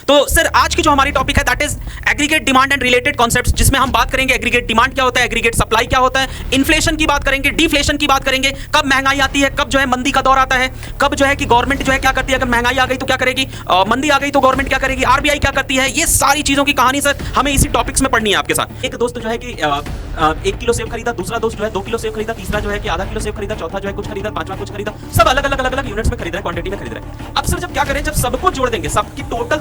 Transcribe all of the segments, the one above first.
तो सर आज की जो हमारी टॉपिक है that is aggregate demand and related concepts, जिसमें हम बात करेंगे एग्रीगेट डिमांड क्या होता है, एग्रीगेट सप्लाई क्या होता है, इन्फ्लेशन की बात करेंगे, डिफ्लेशन की बात करेंगे, कब महंगाई आती है, कब जो है मंदी का दौर आता है, कब जो है कि गवर्नमेंट जो है क्या करती है, अगर महंगाई आ गई तो क्या करेगी, मंदी आ गई तो गवर्नमेंट क्या करेगी, आरबीआई क्या करती है, ये सारी चीजों की कहानी सर हमें इसी टॉपिक्स में पढ़नी है आपके साथ। एक दोस्त जो है कि 1 किलो सेब खरीदा, दूसरा दोस्त जो है 2 किलो सेब खरीदा, तीसरा जो है कि आधा किलो सेब खरीदा, चौथा जो है कुछ खरीदा, पांचवा कुछ खरीदा, सब अलग अलग यूनिट्स में खरीद रहे हैं, क्वांटिटी में खरीद रहे हैं। अब सर जब क्या करें, जब सबको जोड़ देंगे, सबकी टोटल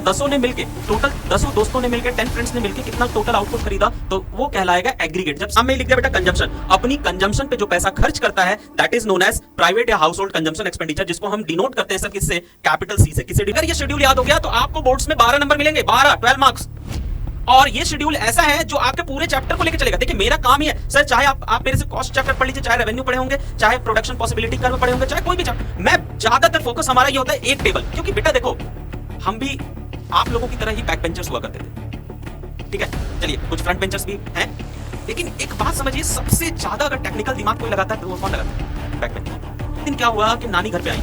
10 दोस्तों ने मिलकर 10 फ्रेंड्स ने मिलकर कितना टोटल आउटपुट खरीदा, तो वो कहलाएगा एग्रीगेट। जब सामने लिख दिया बेटा कंजम्पशन, अपनी कंजम्पशन पे जो पैसा खर्च करता है that is known as private या हाउस होल्ड कंजम्पशन एक्सपेंडिचर, जिसको हम डिनोट करते हैं सर किससे, कैपिटल सी से। किससे? अगर ये शेड्यूल याद हो गया तो आपको बोर्ड्स में 12 नंबर मिलेंगे, 12 मार्क्स। और ये शेड्यूल ऐसा है जो आपके पूरे चैप्टर को लेकर चलेगा। देखिए मेरा काम ही है सर, चाहे आप मेरे से कॉस्ट चैप्टर पढ़ लीजिए, चाहे रेवेन्यू पढ़े होंगे, चाहे प्रोडक्शन पॉसिबिलिटी कर्व पढ़े होंगे, चाहे कोई भी चैप्टर, मैं ज्यादातर फोकस हमारा ये होता है एक टेबल। क्योंकि बेटा देखो हम भी आप लोगों की तरह ही बैक बेंचर्स हुआ करते थे, ठीक है, चलिए कुछ फ्रंट बेंचर्स भी हैं, लेकिन एक बात समझिए, सबसे ज्यादा अगर टेक्निकल दिमाग कोई लगाता है तो वो कौन लगाता है? Back bencher. दिन क्या हुआ कि नानी घर पे आई,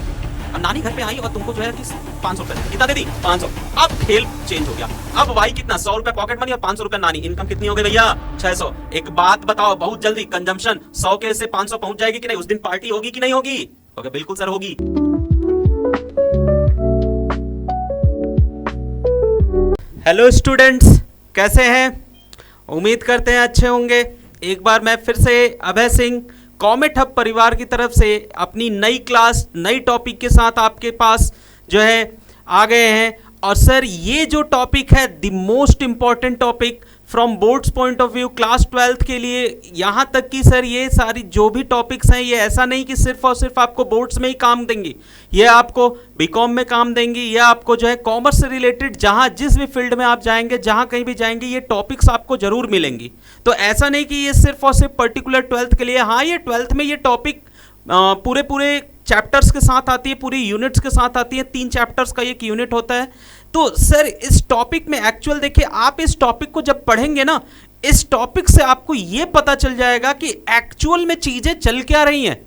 अब नानी घर पे आई और तुमको जो है कि 500 रुपए कितना दे दी, 500। अब खेल चेंज हो गया, अब भाई कितना, 100 रुपए पॉकेट मनी और 500 रुपए नानी, इनकम कितनी हो गई भैया, 600। एक बात बताओ बहुत जल्दी, कंजम्पशन 100 के से 500 पहुंच जाएगी कि नहीं? उस दिन पार्टी होगी कि नहीं होगी? ओके बिल्कुल सर होगी। हेलो स्टूडेंट्स, कैसे हैं? उम्मीद करते हैं अच्छे होंगे। एक बार मैं फिर से अभय सिंह कॉमेट हब परिवार की तरफ से अपनी नई क्लास नई टॉपिक के साथ आपके पास जो है आ गए हैं। और सर ये जो टॉपिक है the most important topic from boards point of view class 12th के लिए, यहाँ तक कि सर ये सारी जो भी टॉपिक्स हैं ये ऐसा नहीं कि सिर्फ और सिर्फ आपको बोर्ड्स में ही काम देंगी, ये आपको बीकॉम में काम देंगी, ये आपको जो है कॉमर्स से रिलेटेड जहाँ जिस भी फील्ड में आप जाएंगे, जहाँ कहीं भी जाएंगे, ये टॉपिक्स आपको जरूर मिलेंगी। तो ऐसा नहीं कि ये सिर्फ और सिर्फ पर्टिकुलर 12th के लिए, हाँ ये 12th में ये टॉपिक पूरे चैप्टर्स के साथ आती है, पूरी यूनिट्स के साथ आती है, 3 चैप्टर्स का एक यूनिट होता है। तो सर इस टॉपिक में एक्चुअल देखिए, आप इस टॉपिक को जब पढ़ेंगे ना, इस टॉपिक से आपको ये पता चल जाएगा कि एक्चुअल में चीजें चल क्या रही हैं,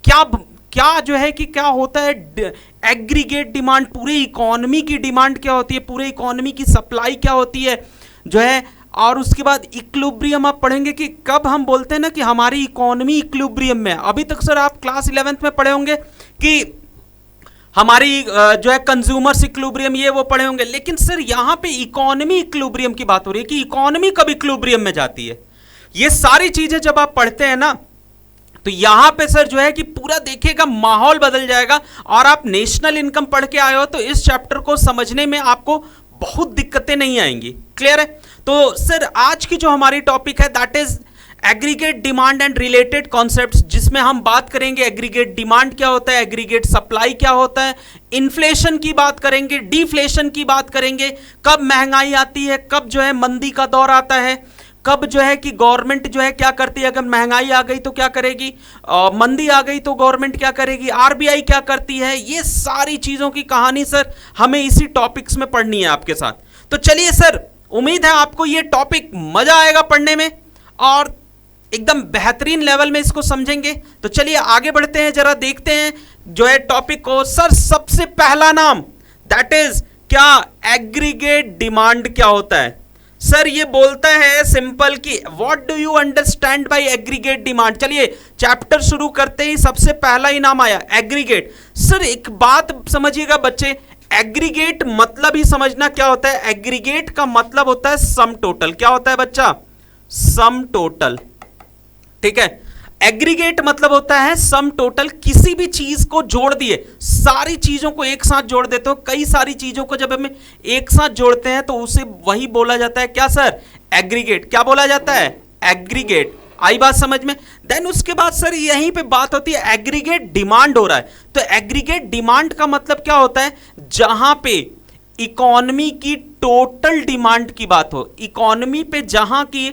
क्या जो है कि क्या होता है एग्रीगेट डिमांड, पूरी इकोनॉमी की डिमांड क्या होती है, पूरे इकोनॉमी की सप्लाई क्या होती है जो है। और उसके बाद इक्विलिब्रियम आप पढ़ेंगे कि कब हम बोलते हैं ना कि हमारी इकोनॉमी इक्विलिब्रियम में है। अभी तक सर आप क्लास 11th में पढ़े होंगे कि हमारी जो है कंज्यूमर्स इक्विलिब्रियम, ये वो पढ़े होंगे, लेकिन सर यहाँ पे इकोनॉमी इक्विलिब्रियम की बात हो रही है कि इकोनॉमी कब इक्विलिब्रियम में जाती है। ये सारी चीजें जब आप पढ़ते हैं ना तो यहाँ पे सर जो है कि पूरा देखिएगा माहौल बदल जाएगा। और आप नेशनल इनकम पढ़ के आए हो तो इस चैप्टर को समझने में आपको बहुत दिक्कतें नहीं आएंगी। क्लियर है? तो सर आज की जो हमारी टॉपिक है that is aggregate demand and related concepts, जिसमें हम बात करेंगे एग्रीगेट डिमांड क्या होता है, एग्रीगेट सप्लाई क्या होता है, इन्फ्लेशन की बात करेंगे, डिफ्लेशन की बात करेंगे, कब महंगाई आती है, कब जो है मंदी का दौर आता है, कब जो है कि गवर्नमेंट जो है क्या करती है, अगर महंगाई आ गई तो क्या करेगी, मंदी आ गई तो गवर्नमेंट क्या करेगी, आरबीआई क्या करती है, ये सारी चीजों की कहानी सर हमें इसी टॉपिक्स में पढ़नी है आपके साथ। तो चलिए सर, उम्मीद है आपको ये टॉपिक मजा आएगा पढ़ने में और एकदम बेहतरीन लेवल में इसको समझेंगे। तो चलिए आगे बढ़ते हैं, जरा देखते हैं जो है टॉपिक को। सर सबसे पहला नाम दैट इज क्या, एग्रीगेट डिमांड क्या होता है? सर ये बोलता है सिंपल कि what do you understand by aggregate demand. चलिए चैप्टर शुरू करते ही सबसे पहला ही नाम आया एग्रीगेट। सर एक बात समझिएगा बच्चे, एग्रीगेट मतलब ही समझना क्या होता है। एग्रीगेट का मतलब होता है सम टोटल। क्या होता है बच्चा? Sum total. ठीक है, एग्रीगेट मतलब होता है सम टोटल। किसी भी चीज को जोड़ दिए, सारी चीजों को एक साथ जोड़ देते हो, कई सारी चीजों को जब हम एक साथ जोड़ते हैं तो उसे वही बोला जाता है क्या सर? एग्रीगेट। क्या बोला जाता है? एग्रीगेट। आई बात समझ में? देन उसके बाद सर यहीं पे बात होती है एग्रीगेट डिमांड हो रहा है। तो एग्रीगेट डिमांड का मतलब क्या होता है? जहां पे इकोनॉमी की टोटल डिमांड की बात हो, इकोनॉमी पे जहां की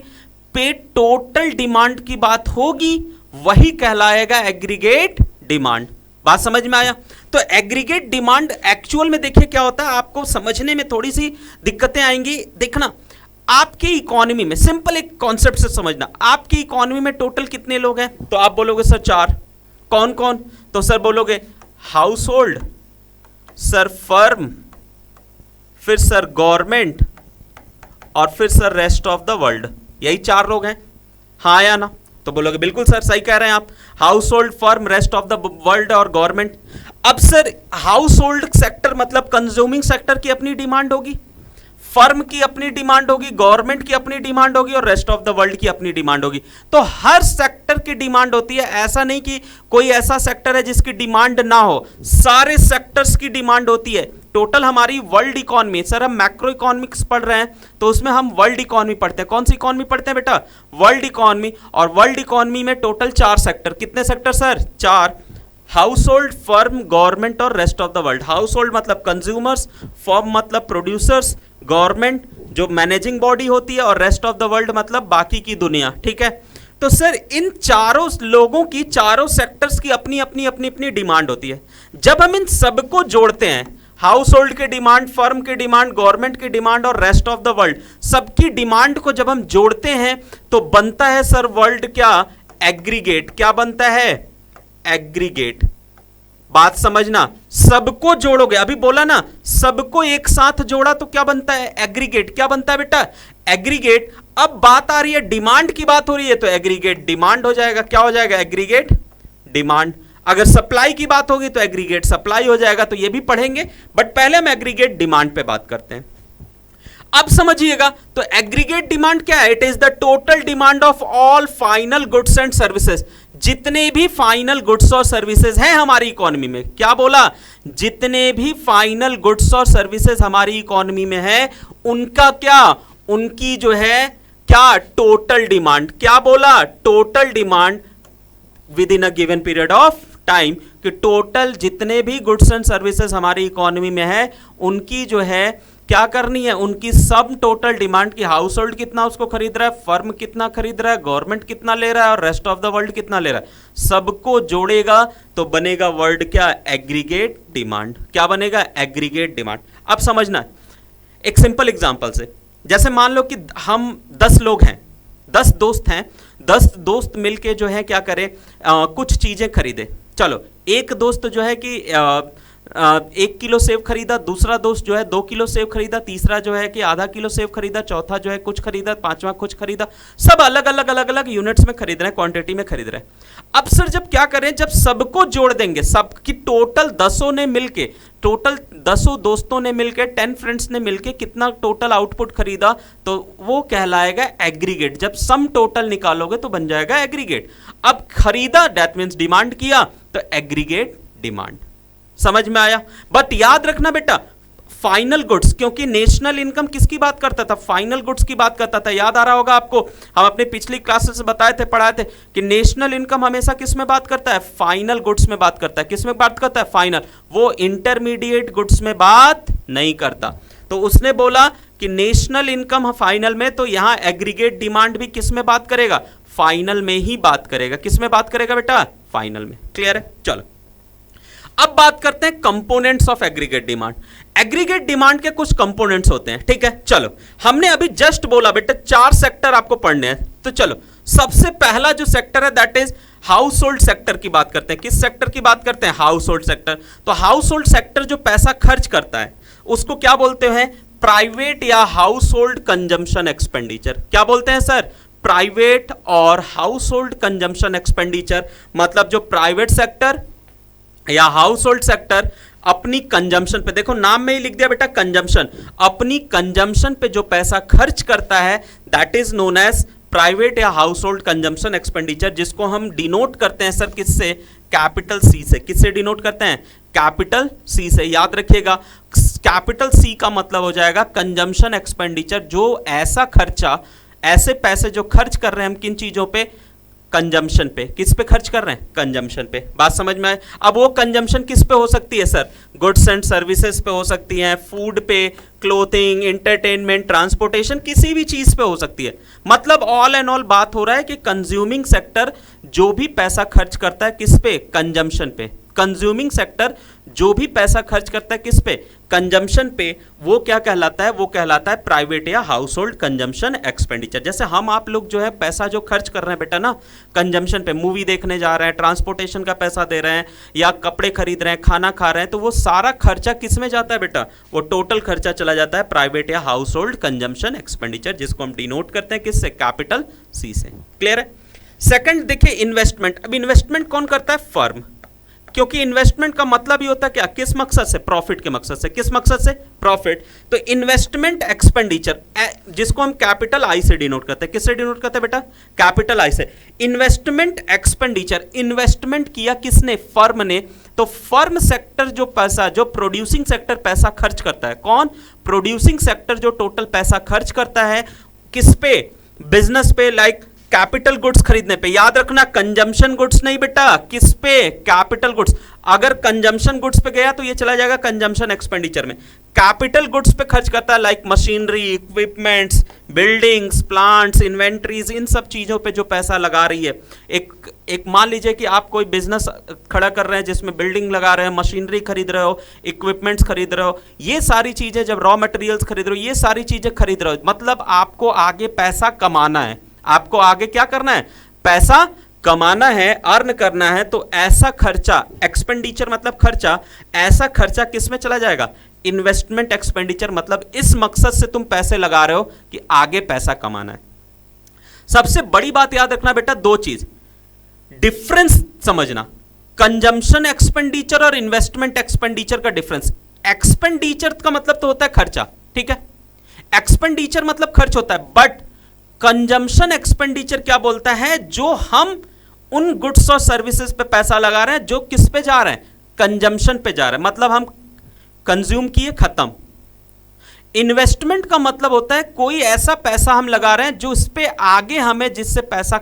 पे टोटल डिमांड की बात होगी वही कहलाएगा एग्रीगेट डिमांड। बात समझ में आया? तो एग्रीगेट डिमांड एक्चुअल में देखिए क्या होता है, आपको समझने में थोड़ी सी दिक्कतें आएंगी। देखना, आपकी इकोनॉमी में सिंपल एक कॉन्सेप्ट से समझना, आपकी इकोनॉमी में टोटल कितने लोग हैं? तो आप बोलोगे सर 4। कौन कौन? तो सर बोलोगे हाउस होल्ड, सर फर्म, फिर सर गवर्नमेंट, और फिर sir rest of the world. यही 4 लोग हैं, हाँ या ना? तो बोलोगे बिल्कुल सर सही कह रहे हैं आप, house hold, firm, rest of the world और गवर्नमेंट। अब सर हाउस होल्ड सेक्टर मतलब कंज्यूमिंग सेक्टर की अपनी डिमांड होगी, फर्म की अपनी डिमांड होगी, गवर्नमेंट की अपनी डिमांड होगी और रेस्ट ऑफ द वर्ल्ड की अपनी डिमांड होगी। तो हर सेक्टर की डिमांड होती है, ऐसा नहीं कि कोई ऐसा सेक्टर है जिसकी डिमांड ना हो, सारे सेक्टर्स की डिमांड होती है। टोटल हमारी वर्ल्ड इकोनॉमी, सर हम मैक्रो इकोनॉमिक्स पढ़ रहे हैं तो उसमें हम वर्ल्ड इकोनॉमी पढ़ते हैं। कौन सी इकोनॉमी पढ़ते हैं बेटा? World economy. और वर्ल्ड इकोनॉमी में टोटल 4 सेक्टर, कितने sector sir? 4, household, firm, government और rest of the world. Household मतलब कंज्यूमर्स, फर्म मतलब प्रोड्यूसर्स, गवर्नमेंट जो मैनेजिंग बॉडी होती है, और रेस्ट ऑफ द वर्ल्ड मतलब बाकी की दुनिया, ठीक है। तो सर इन चारों लोगों की, चारों सेक्टर्स की अपनी अपनी अपनी अपनी डिमांड होती है। जब हम इन सबको जोड़ते हैं, हाउस होल्ड की डिमांड, फर्म की डिमांड, गवर्नमेंट की डिमांड और रेस्ट ऑफ द वर्ल्ड, सबकी डिमांड को जब हम जोड़ते हैं तो बनता है सर वर्ल्ड क्या? एग्रीगेट। क्या बनता है? एग्रीगेट। बात समझना, सबको जोड़ोगे, अभी बोला ना सबको एक साथ जोड़ा तो क्या बनता है? एग्रीगेट। क्या बनता है बेटा? एग्रीगेट। अब बात आ रही है डिमांड की, बात हो रही है तो एग्रीगेट डिमांड हो जाएगा। क्या हो जाएगा? Aggregate demand. अगर सप्लाई की बात होगी तो एग्रीगेट सप्लाई हो जाएगा, तो ये भी पढ़ेंगे, बट पहले हम एग्रीगेट डिमांड पे बात करते हैं। अब समझिएगा, तो एग्रीगेट डिमांड क्या है? It is the total demand of all final goods and services. जितने भी फाइनल गुड्स और सर्विसेज हैं हमारी इकोनॉमी में, क्या बोला? जितने भी फाइनल गुड्स और सर्विसेज हमारी इकोनॉमी में है, उनका क्या? उनकी जो है क्या? Total demand. क्या बोला? Total demand with in a given period of time, कि टोटल जितने भी गुड्स एंड सर्विसेज हमारी इकोनॉमी में है, उनकी जो है क्या करनी है? उनकी सब टोटल डिमांड की, हाउस होल्ड कितना उसको खरीद रहा है, फर्म कितना खरीद रहा है, गवर्नमेंट कितना ले रहा है और रेस्ट ऑफ द वर्ल्ड कितना ले रहा है, सबको जोड़ेगा तो बनेगा वर्ल्ड क्या? Aggregate demand. क्या बनेगा? Aggregate demand. अब समझना एक सिंपल एग्जांपल से, जैसे मान लो कि हम 10 लोग हैं, 10 दोस्त हैं, 10 दोस्त मिलके जो है क्या करें? कुछ चीजें खरीदे। चलो, एक दोस्त जो है कि 1 किलो सेब खरीदा, दूसरा दोस्त जो है 2 किलो सेब खरीदा, तीसरा जो है कि आधा किलो सेब खरीदा, चौथा जो है कुछ खरीदा, पांचवा कुछ खरीदा। सब अलग अलग अलग अलग यूनिट्स में खरीद रहे हैं, क्वांटिटी में खरीद रहे हैं। अब सर जब क्या करें? जब सबको जोड़ देंगे, सबकी टोटल 10 ने मिलके, टोटल 10 दोस्तों ने मिलके, 10 फ्रेंड्स ने मिलके कितना टोटल आउटपुट खरीदा, तो वो कहलाएगा एग्रीगेट। जब सम टोटल निकालोगे तो बन जाएगा एग्रीगेट। अब खरीदा दैट मींस डिमांड किया, तो एग्रीगेट डिमांड। समझ में आया? बट याद रखना बेटा, फाइनल गुड्स, क्योंकि नेशनल इनकम किसकी बात करता था? फाइनल गुड्स की बात करता था। याद आ रहा होगा आपको, हम अपने पिछली क्लासेस बताए थे, पढ़ाए थे कि नेशनल इनकम हमेशा किस में बात करता है? फाइनल गुड्स में बात करता है। किस में बात करता है? फाइनल। वो इंटरमीडिएट गुड्स में बात नहीं करता। तो उसने बोला कि नेशनल इनकम फाइनल में, तो यहां एग्रीगेट डिमांड भी किस में बात करेगा? फाइनल में ही बात करेगा। किस में बात करेगा बेटा? फाइनल में। क्लियर है? चलो अब बात करते हैं components of aggregate demand. Aggregate demand के कुछ कंपोनेंट्स होते हैं, ठीक है। चलो, हमने अभी जस्ट बोला बेटा 4 सेक्टर आपको पढ़ने हैं, तो चलो सबसे पहला जो सेक्टर है that is house hold sector की बात करते हैं। किस सेक्टर की बात करते हैं? House hold sector. तो हाउस होल्ड सेक्टर जो पैसा खर्च करता है उसको क्या बोलते हैं? प्राइवेट या हाउस होल्ड कंजम्पशन एक्सपेंडिचर। क्या बोलते हैं सर? प्राइवेट और हाउस होल्ड कंजम्पशन एक्सपेंडिचर। मतलब जो प्राइवेट सेक्टर या हाउस होल्ड सेक्टर अपनी कंजम्पशन पे, देखो नाम में ही लिख दिया बेटा कंजम्पशन, अपनी कंजम्पशन पे जो पैसा खर्च करता है that is known as private या हाउस होल्ड कंजम्पशन एक्सपेंडिचर, जिसको हम डिनोट करते हैं सर किससे? कैपिटल सी से। किससे डिनोट करते हैं? कैपिटल सी से। याद रखिएगा, कैपिटल सी का मतलब हो जाएगा कंजम्पशन एक्सपेंडिचर, जो ऐसा खर्चा, ऐसे पैसे जो खर्च कर रहे हैं हम किन चीजों पे? कंजम्पशन पे। किस पे खर्च कर रहे हैं? कंजम्पशन पे। बात समझ में आए? अब वो कंजम्पशन किस पे हो सकती है सर? गुड्स एंड सर्विसेज पे हो सकती है, फूड पे, क्लोथिंग, एंटरटेनमेंट, ट्रांसपोर्टेशन, किसी भी चीज पे हो सकती है। मतलब ऑल एंड ऑल बात हो रहा है कि कंज्यूमिंग सेक्टर जो भी पैसा खर्च करता है किस पे? कंजम्पशन पे। कंज्यूमिंग सेक्टर जो भी पैसा खर्च करता है किस पे, कंजम्पशन पे, वो क्या कहलाता है, वो कहलाता है प्राइवेट या हाउस होल्ड कंजम्पशन एक्सपेंडिचर। जैसे हम आप लोग जो है पैसा जो खर्च कर रहे हैं बेटा ना कंजम्पशन पे, मूवी देखने जा रहे हैं, ट्रांसपोर्टेशन का पैसा दे रहे हैं, या कपड़े खरीद रहे हैं, खाना खा रहे हैं, तो वो सारा खर्चा किस में जाता है बेटा, वो टोटल खर्चा चला जाता है प्राइवेट या हाउस होल्ड कंजम्पशन एक्सपेंडिचर, जिसको हम डिनोट करते हैं किससे, कैपिटल सी से। क्लियर है। सेकंड देखिए इन्वेस्टमेंट। अब इन्वेस्टमेंट कौन करता है, फर्म, क्योंकि इन्वेस्टमेंट का मतलब ही होता है क्या, किस मकसद से, प्रॉफिट के मकसद से, किस मकसद से, प्रॉफिट। तो इन्वेस्टमेंट एक्सपेंडिचर जिसको हम कैपिटल आई से डिनोट करते हैं, किससे डिनोट करते हैं बेटा, कैपिटल आई से। इन्वेस्टमेंट एक्सपेंडिचर, इन्वेस्टमेंट किया किसने, फर्म ने, तो फर्म सेक्टर जो पैसा, जो प्रोड्यूसिंग सेक्टर पैसा खर्च करता है, कौन, प्रोड्यूसिंग सेक्टर जो टोटल पैसा खर्च करता है किस पे, बिजनेस पे, लाइक कैपिटल गुड्स खरीदने पे। याद रखना कंजम्पशन गुड्स नहीं बेटा, किस पे, कैपिटल गुड्स। अगर कंजम्पशन गुड्स पे गया तो ये चला जाएगा कंजम्पशन एक्सपेंडिचर में। कैपिटल गुड्स पे खर्च करता है, like machinery, equipments, buildings, plants, inventories, इन सब चीजों पे जो पैसा लगा रही है। एक मान लीजिए कि आप कोई बिजनेस खड़ा कर रहे हैं जिसमें बिल्डिंग लगा रहे हैं, मशीनरी खरीद रहे हो, इक्विपमेंट्स खरीद रहे हो, ये सारी चीजें, जब रॉ मटेरियल्स खरीद रहे हो, ये सारी चीजें खरीद रहे हो, मतलब आपको आगे पैसा कमाना है, आपको आगे क्या करना है, पैसा कमाना है, अर्न करना है। तो ऐसा खर्चा, एक्सपेंडिचर मतलब खर्चा, ऐसा खर्चा किस में चला जाएगा, इन्वेस्टमेंट एक्सपेंडिचर, मतलब इस मकसद से तुम पैसे लगा रहे हो कि आगे पैसा कमाना है। सबसे बड़ी बात याद रखना बेटा, दो चीज, डिफरेंस समझना, कंजम्पशन एक्सपेंडिचर और इन्वेस्टमेंट एक्सपेंडिचर का डिफरेंस। एक्सपेंडिचर का मतलब तो होता है खर्चा, ठीक है, एक्सपेंडिचर मतलब खर्च होता है, बट कंजम्पशन एक्सपेंडिचर क्या बोलता है, जो हम उन गुड्स और सर्विसेज पे पैसा लगा रहे हैं जो किस पे जा रहे हैं, कंजम्पशन पे जा रहे हैं, मतलब हम कंज्यूम किए, खत्म। इन्वेस्टमेंट का मतलब होता है कोई ऐसा पैसा हम लगा रहे हैं जो इस पे आगे हमें जिससे पैसा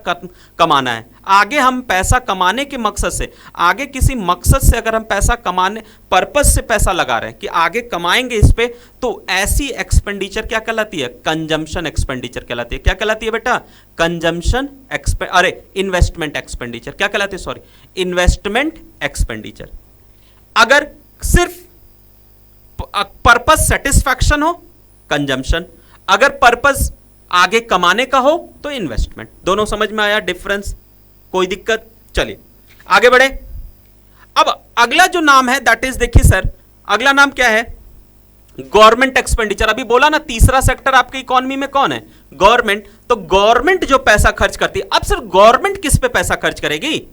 कमाना है, आगे हम पैसा कमाने के मकसद से, आगे किसी मकसद से अगर हम पैसा कमाने पर्पस से पैसा लगा रहे हैं कि आगे कमाएंगे इस पे, तो ऐसी एक्सपेंडिचर क्या कहलाती है, कंजम्पशन एक्सपेंडिचर कहलाती है। क्या कहलाती है बेटा, कंजम्पशन इन्वेस्टमेंट एक्सपेंडिचर क्या कहलाती है, सॉरी, इन्वेस्टमेंट एक्सपेंडिचर। अगर सिर्फ पर्पस सेटिस्फैक्शन हो, कंजम्पशन, अगर पर्पस आगे कमाने का हो तो इन्वेस्टमेंट। दोनों समझ में आया डिफरेंस, कोई दिक्कत, चलिए आगे बढ़े। अब अगला जो नाम है दैट इज, देखिए सर अगला नाम क्या है, गवर्नमेंट एक्सपेंडिचर। अभी बोला ना तीसरा सेक्टर आपकी इकोनॉमी में कौन है, गवर्नमेंट। तो गवर्नमेंट जो पैसा खर्च करती है, अब सर गवर्नमेंट किस पे पैसा खर्च करेगी,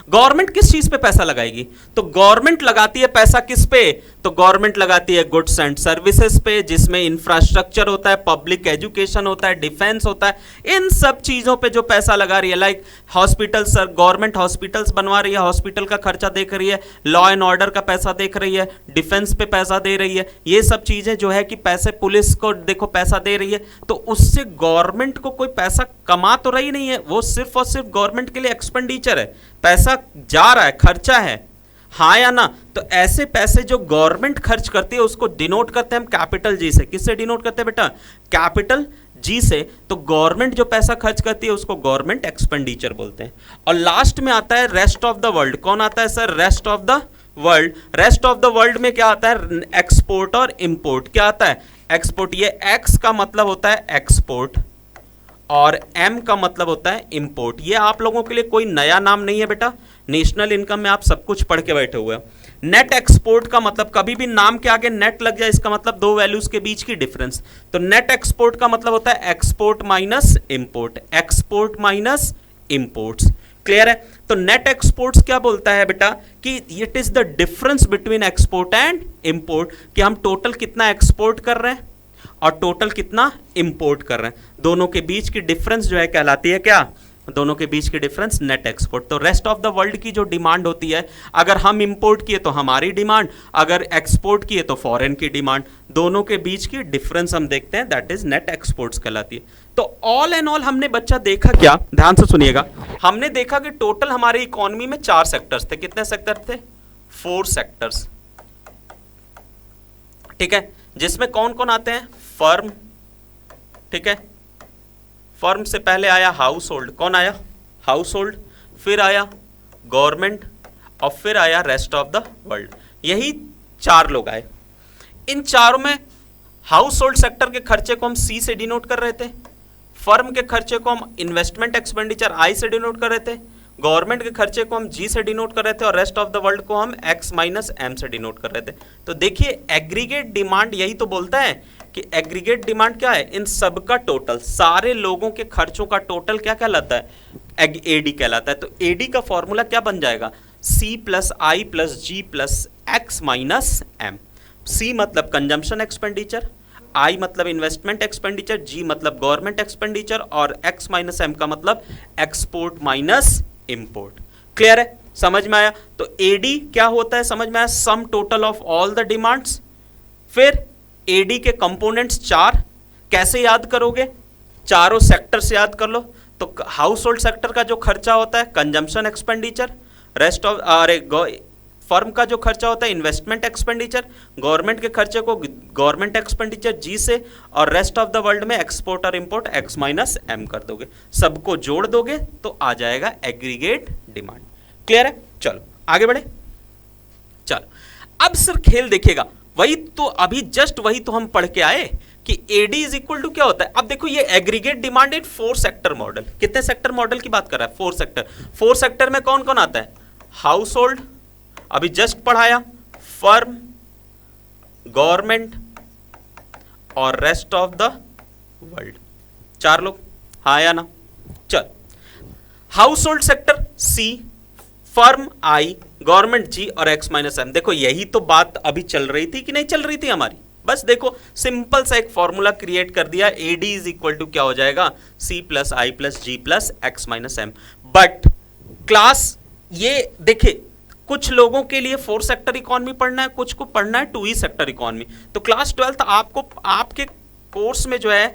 गवर्नमेंट किस चीज पे पैसा लगाएगी, तो गवर्नमेंट लगाती है पैसा किस पे, तो गवर्नमेंट लगाती है गुड्स एंड सर्विसेज पे, जिसमें इंफ्रास्ट्रक्चर होता है, पब्लिक एजुकेशन होता है, डिफेंस होता है, इन सब चीजों पे जो पैसा लगा रही है, like hospital, sir government hospitals बनवा रही है, हॉस्पिटल का खर्चा देख रही है, लॉ एंड ऑर्डर का पैसा देख रही है, डिफेंस पे पैसा दे रही है, ये सब चीजें जो है कि पैसे, पुलिस को देखो पैसा दे रही है, तो उससे गवर्नमेंट को कोई पैसा कमा तो रही नहीं है, वो सिर्फ और सिर्फ गवर्नमेंट के लिए एक्सपेंडिचर है, पैसा जा रहा है, खर्चा है, हाँ या ना। तो ऐसे पैसे जो गवर्नमेंट खर्च करती है उसको डिनोट करते हैं हम कैपिटल जी से। किससे डिनोट करते हैं बेटा, कैपिटल जी से। तो गवर्नमेंट जो पैसा खर्च करती है उसको गवर्नमेंट एक्सपेंडिचर बोलते हैं। और लास्ट में आता है रेस्ट ऑफ द वर्ल्ड। कौन आता है sir, rest of the world. Rest of the world में क्या आता है, एक्सपोर्ट और इंपोर्ट। क्या आता है, एक्सपोर्ट। ये एक्स का मतलब होता है एक्सपोर्ट और एम का मतलब होता है इंपोर्ट। ये आप लोगों के लिए कोई नया नाम नहीं है बेटा, नेशनल इनकम में आप सब कुछ पढ़ के बैठे हुए हो। नेट एक्सपोर्ट का मतलब, कभी भी नाम के आगे नेट लग जाए इसका मतलब दो वैल्यूज के बीच की डिफरेंस। तो नेट एक्सपोर्ट का मतलब होता है export minus import, export minus imports. Clear है। तो नेट एक्सपोर्ट्स क्या बोलता है बेटा कि it is the difference between export and import, कि हम टोटल कितना एक्सपोर्ट कर रहे हैं और टोटल कितना इंपोर्ट कर रहे हैं, दोनों के बीच की डिफरेंस जो है कहलाती है क्या, दोनों के बीच की डिफरेंस नेट एक्सपोर्ट। तो रेस्ट ऑफ द वर्ल्ड की जो डिमांड होती है, अगर हम इंपोर्ट किए तो हमारी डिमांड, अगर एक्सपोर्ट किए तो फॉरेन की डिमांड, दोनों के बीच की डिफरेंस हम देखते हैं, दैट इज नेट एक्सपोर्ट्स कहलाती है। तो ऑल एंड ऑल हमने बच्चा देखा क्या, ध्यान से सुनिएगा, हमने देखा कि टोटल हमारी इकोनॉमी में 4 सेक्टर्स थे। कितने सेक्टर थे, 4 सेक्टर्स। ठीक है, जिसमें कौन कौन आते हैं, फर्म, ठीक है, फर्म से पहले आया हाउस होल्ड। कौन आया, हाउस होल्ड, फिर आया गवर्नमेंट, और फिर आया रेस्ट ऑफ द वर्ल्ड। यही 4 लोग आए। इन चारों में हाउस होल्ड सेक्टर के खर्चे को हम सी से डिनोट कर रहे थे, फर्म के खर्चे को हम इन्वेस्टमेंट एक्सपेंडिचर आई से डिनोट कर रहे थे, गवर्नमेंट के खर्चे को हम जी से डिनोट कर रहे थे, और रेस्ट ऑफ द वर्ल्ड को हम एक्स माइनस एम से डिनोट कर रहे थे। तो देखिए एग्रीगेट डिमांड यही तो बोलता है कि एग्रीगेट डिमांड क्या है, इन सब का टोटल, सारे लोगों के खर्चों का टोटल क्या कहलाता है, एडी कहलाता है। तो एडी का फॉर्मूला क्या बन जाएगा, C plus I plus G plus X minus M. सी मतलब कंजम्पशन एक्सपेंडिचर, आई मतलब इन्वेस्टमेंट एक्सपेंडिचर, जी मतलब गवर्नमेंट एक्सपेंडिचर, और एक्स माइनस एम का मतलब एक्सपोर्ट माइनस इंपोर्ट। क्लियर है, समझ में आया। तो एडी क्या होता है समझ में आया, sum total of all the demands. फिर एडी के कंपोनेंट्स 4, कैसे याद करोगे, चारों सेक्टर से याद कर लो। तो हाउस होल्ड सेक्टर का जो खर्चा होता है consumption expenditure, rest of firm का जो खर्चा होता है इन्वेस्टमेंट एक्सपेंडिचर, गवर्नमेंट के खर्चे को गवर्नमेंट एक्सपेंडिचर जी से, और रेस्ट ऑफ द वर्ल्ड में एक्सपोर्ट और इंपोर्ट एक्स माइनस एम कर दोगे, सबको जोड़ दोगे तो आ जाएगा एग्रीगेट डिमांड। क्लियर है, चलो आगे बढ़े। चलो अब सिर्फ खेल देखिएगा, वही तो अभी जस्ट वही तो हम पढ़ के आए कि एडी इज इक्वल टू क्या होता है। अब देखो ये aggregate demand in 4 sector model, कितने सेक्टर मॉडल की बात कर रहा है, 4 सेक्टर। 4 सेक्टर में कौन कौन आता है, हाउस होल्ड अभी जस्ट पढ़ाया, फर्म, गवर्नमेंट और रेस्ट ऑफ द वर्ल्ड, 4 लोग, हाँ या ना। चल household sector C, firm I, government G और एक्स माइनस एम। देखो यही तो बात अभी चल रही थी कि नहीं चल रही थी हमारी, बस देखो सिंपल सा एक फॉर्मूला क्रिएट कर दिया, एडी इज इक्वल टू क्या हो जाएगा, C plus I plus G plus X minus M. But class ये देखिए कुछ लोगों के लिए 4 सेक्टर इकोनॉमी पढ़ना है, कुछ को पढ़ना है 2 ही सेक्टर इकोनॉमी। तो क्लास 12 आपको आपके कोर्स में जो है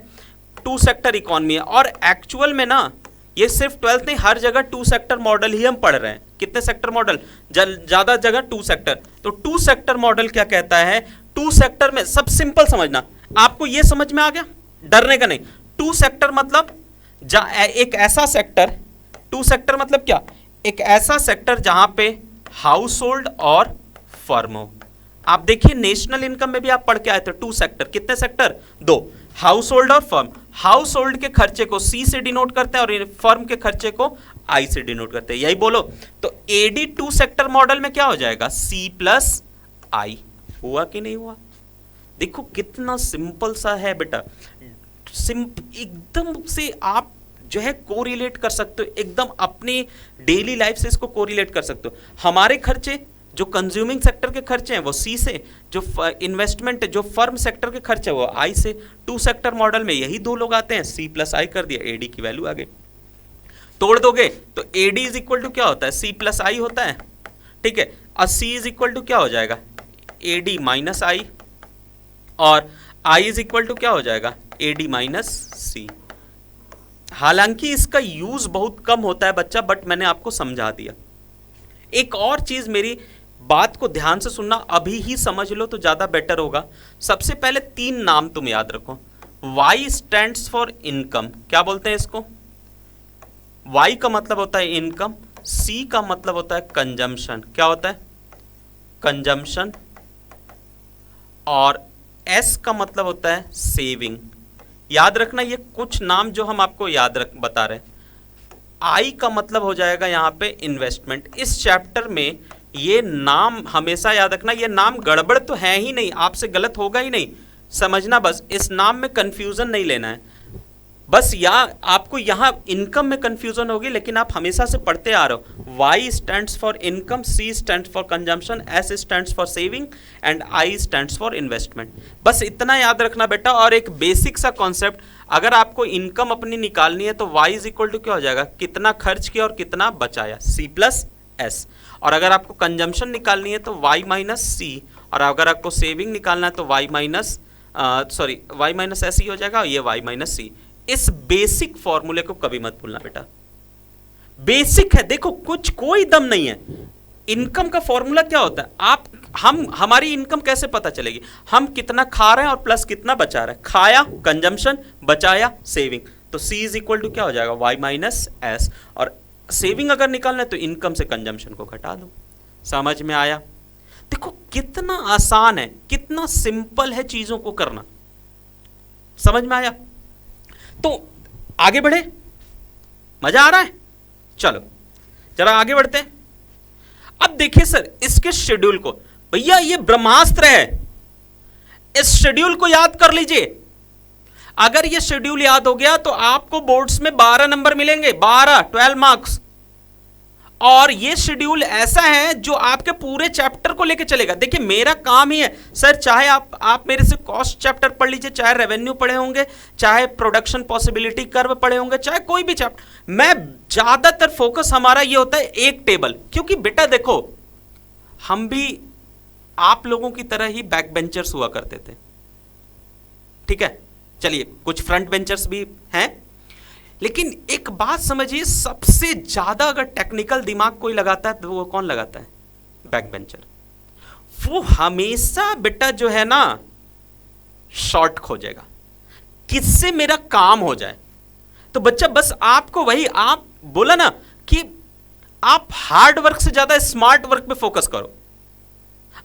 2 सेक्टर इकोनॉमी है, और एक्चुअल में ना ये सिर्फ 12th नहीं, हर जगह 2 सेक्टर मॉडल ही हम पढ़ रहे हैं। कितने सेक्टर मॉडल, ज्यादा जगह 2 सेक्टर। तो 2 सेक्टर मॉडल क्या कहता है, 2 सेक्टर में सब सिंपल समझना, आपको ये समझ में आ गया, डरने का नहीं। 2 सेक्टर मतलब एक ऐसा सेक्टर, 2 सेक्टर मतलब क्या, एक ऐसा सेक्टर जहां पे हाउस होल्ड और फर्म हो। आप देखिए नेशनल इनकम में भी आप पढ़ के आए थे 2 सेक्टर, कितने सेक्टर, 2, हाउस होल्ड और फर्म। हाउस होल्ड के खर्चे को सी से डिनोट करते हैं और फर्म के खर्चे को आई से डिनोट करते हैं, यही बोलो। तो एडी 2 सेक्टर मॉडल में क्या हो जाएगा, सी प्लस आई। हुआ कि नहीं हुआ, देखो कितना सिंपल सा है बेटा, एकदम से आप जो है कोरिलेट कर सकते हो, एकदम अपनी डेली लाइफ से इसको कोरिलेट कर सकते हो। हमारे खर्चे जो कंज्यूमिंग सेक्टर के खर्चे हैं वो सी से, जो इन्वेस्टमेंट जो फर्म सेक्टर के खर्चे हैं वो आई से। 2 सेक्टर मॉडल में यही 2 लोग आते हैं, सी प्लस आई कर दिया, एडी की वैल्यू आ गई। तोड़ दोगे तो एडी इज इक्वल टू क्या होता है, सी प्लस आई होता है, ठीक है। और सी इज इक्वल टू क्या हो जाएगा, एडी माइनस आई, और आई इज इक्वल टू क्या हो जाएगा, एडी माइनस सी। हालांकि इसका यूज बहुत कम होता है बच्चा, बट मैंने आपको समझा दिया। एक और चीज, मेरी बात को ध्यान से सुनना, अभी ही समझ लो तो ज्यादा बेटर होगा। सबसे पहले 3 नाम तुम याद रखो। Y स्टैंड्स फॉर इनकम, क्या बोलते हैं इसको, Y का मतलब होता है इनकम, C का मतलब होता है कंजम्पशन, क्या होता है कंजम्पशन, और S का मतलब होता है सेविंग। याद रखना ये कुछ नाम जो हम आपको बता रहे हैं। आई का मतलब हो जाएगा यहाँ पे इन्वेस्टमेंट। इस चैप्टर में ये नाम हमेशा याद रखना, ये नाम गड़बड़ तो है ही नहीं, आपसे गलत होगा ही नहीं, समझना बस, इस नाम में कंफ्यूजन नहीं लेना है बस। या आपको यहाँ इनकम में कंफ्यूजन होगी, लेकिन आप हमेशा से पढ़ते आ रहे हो। Y stands for income, C stands for consumption, S stands for saving and I stands for investment. बस इतना याद रखना बेटा। और एक बेसिक सा कॉन्सेप्ट, अगर आपको इनकम अपनी निकालनी है तो Y इज इक्वल टू क्या हो जाएगा, कितना खर्च किया और कितना बचाया, C प्लस S। और अगर आपको कंजम्पशन निकालनी है तो Y माइनस C, और अगर आपको सेविंग निकालना है तो Y माइनस S ही हो जाएगा, और ये Y माइनस C। इस बेसिक फॉर्मूले को कभी मत भूलना बेटा, बेसिक है, देखो कुछ कोई दम नहीं है। इनकम का फॉर्मूला क्या होता है, हमारी इनकम कैसे पता चलेगी, हम कितना खा रहे हैं और प्लस कितना बचा रहे हैं। खाया कंजम्पशन, बचाया सेविंग, तो C इज इक्वल टू क्या हो जाएगा, Y माइनस S। और सेविंग अगर निकालना है तो इनकम से कंजम्पशन को घटा दो, समझ में आया? देखो कितना आसान है, कितना सिंपल है चीजों को करना। समझ में आया? तो आगे बढ़े, मजा आ रहा है? चलो जरा आगे बढ़ते हैं। अब देखिए सर इसके शेड्यूल को, भैया ये ब्रह्मास्त्र है, इस शेड्यूल को याद कर लीजिए। अगर ये शेड्यूल याद हो गया तो आपको बोर्ड्स में 12 नंबर मिलेंगे, 12 मार्क्स। और ये शेड्यूल ऐसा है जो आपके पूरे चैप्टर को लेके चलेगा। देखिए मेरा काम ही है सर, चाहे आप मेरे से कॉस्ट चैप्टर पढ़ लीजिए, चाहे रेवेन्यू पढ़े होंगे, चाहे प्रोडक्शन पॉसिबिलिटी कर्व पढ़े होंगे, चाहे कोई भी चैप्टर, मैं ज्यादातर फोकस हमारा ये होता है एक टेबल। क्योंकि बेटा देखो हम भी आप लोगों की तरह ही बैक बेंचर्स हुआ करते थे, ठीक है? चलिए कुछ फ्रंट बेंचर्स भी हैं, लेकिन एक बात समझिए, सबसे ज्यादा अगर टेक्निकल दिमाग कोई लगाता है तो वो कौन लगाता है? Back bencher. वो हमेशा बेटा जो है ना शॉर्ट खोजेगा, किससे मेरा काम हो जाए। तो बच्चा बस आपको वही, आप बोला ना कि आप हार्ड वर्क से ज्यादा स्मार्ट वर्क पे फोकस करो।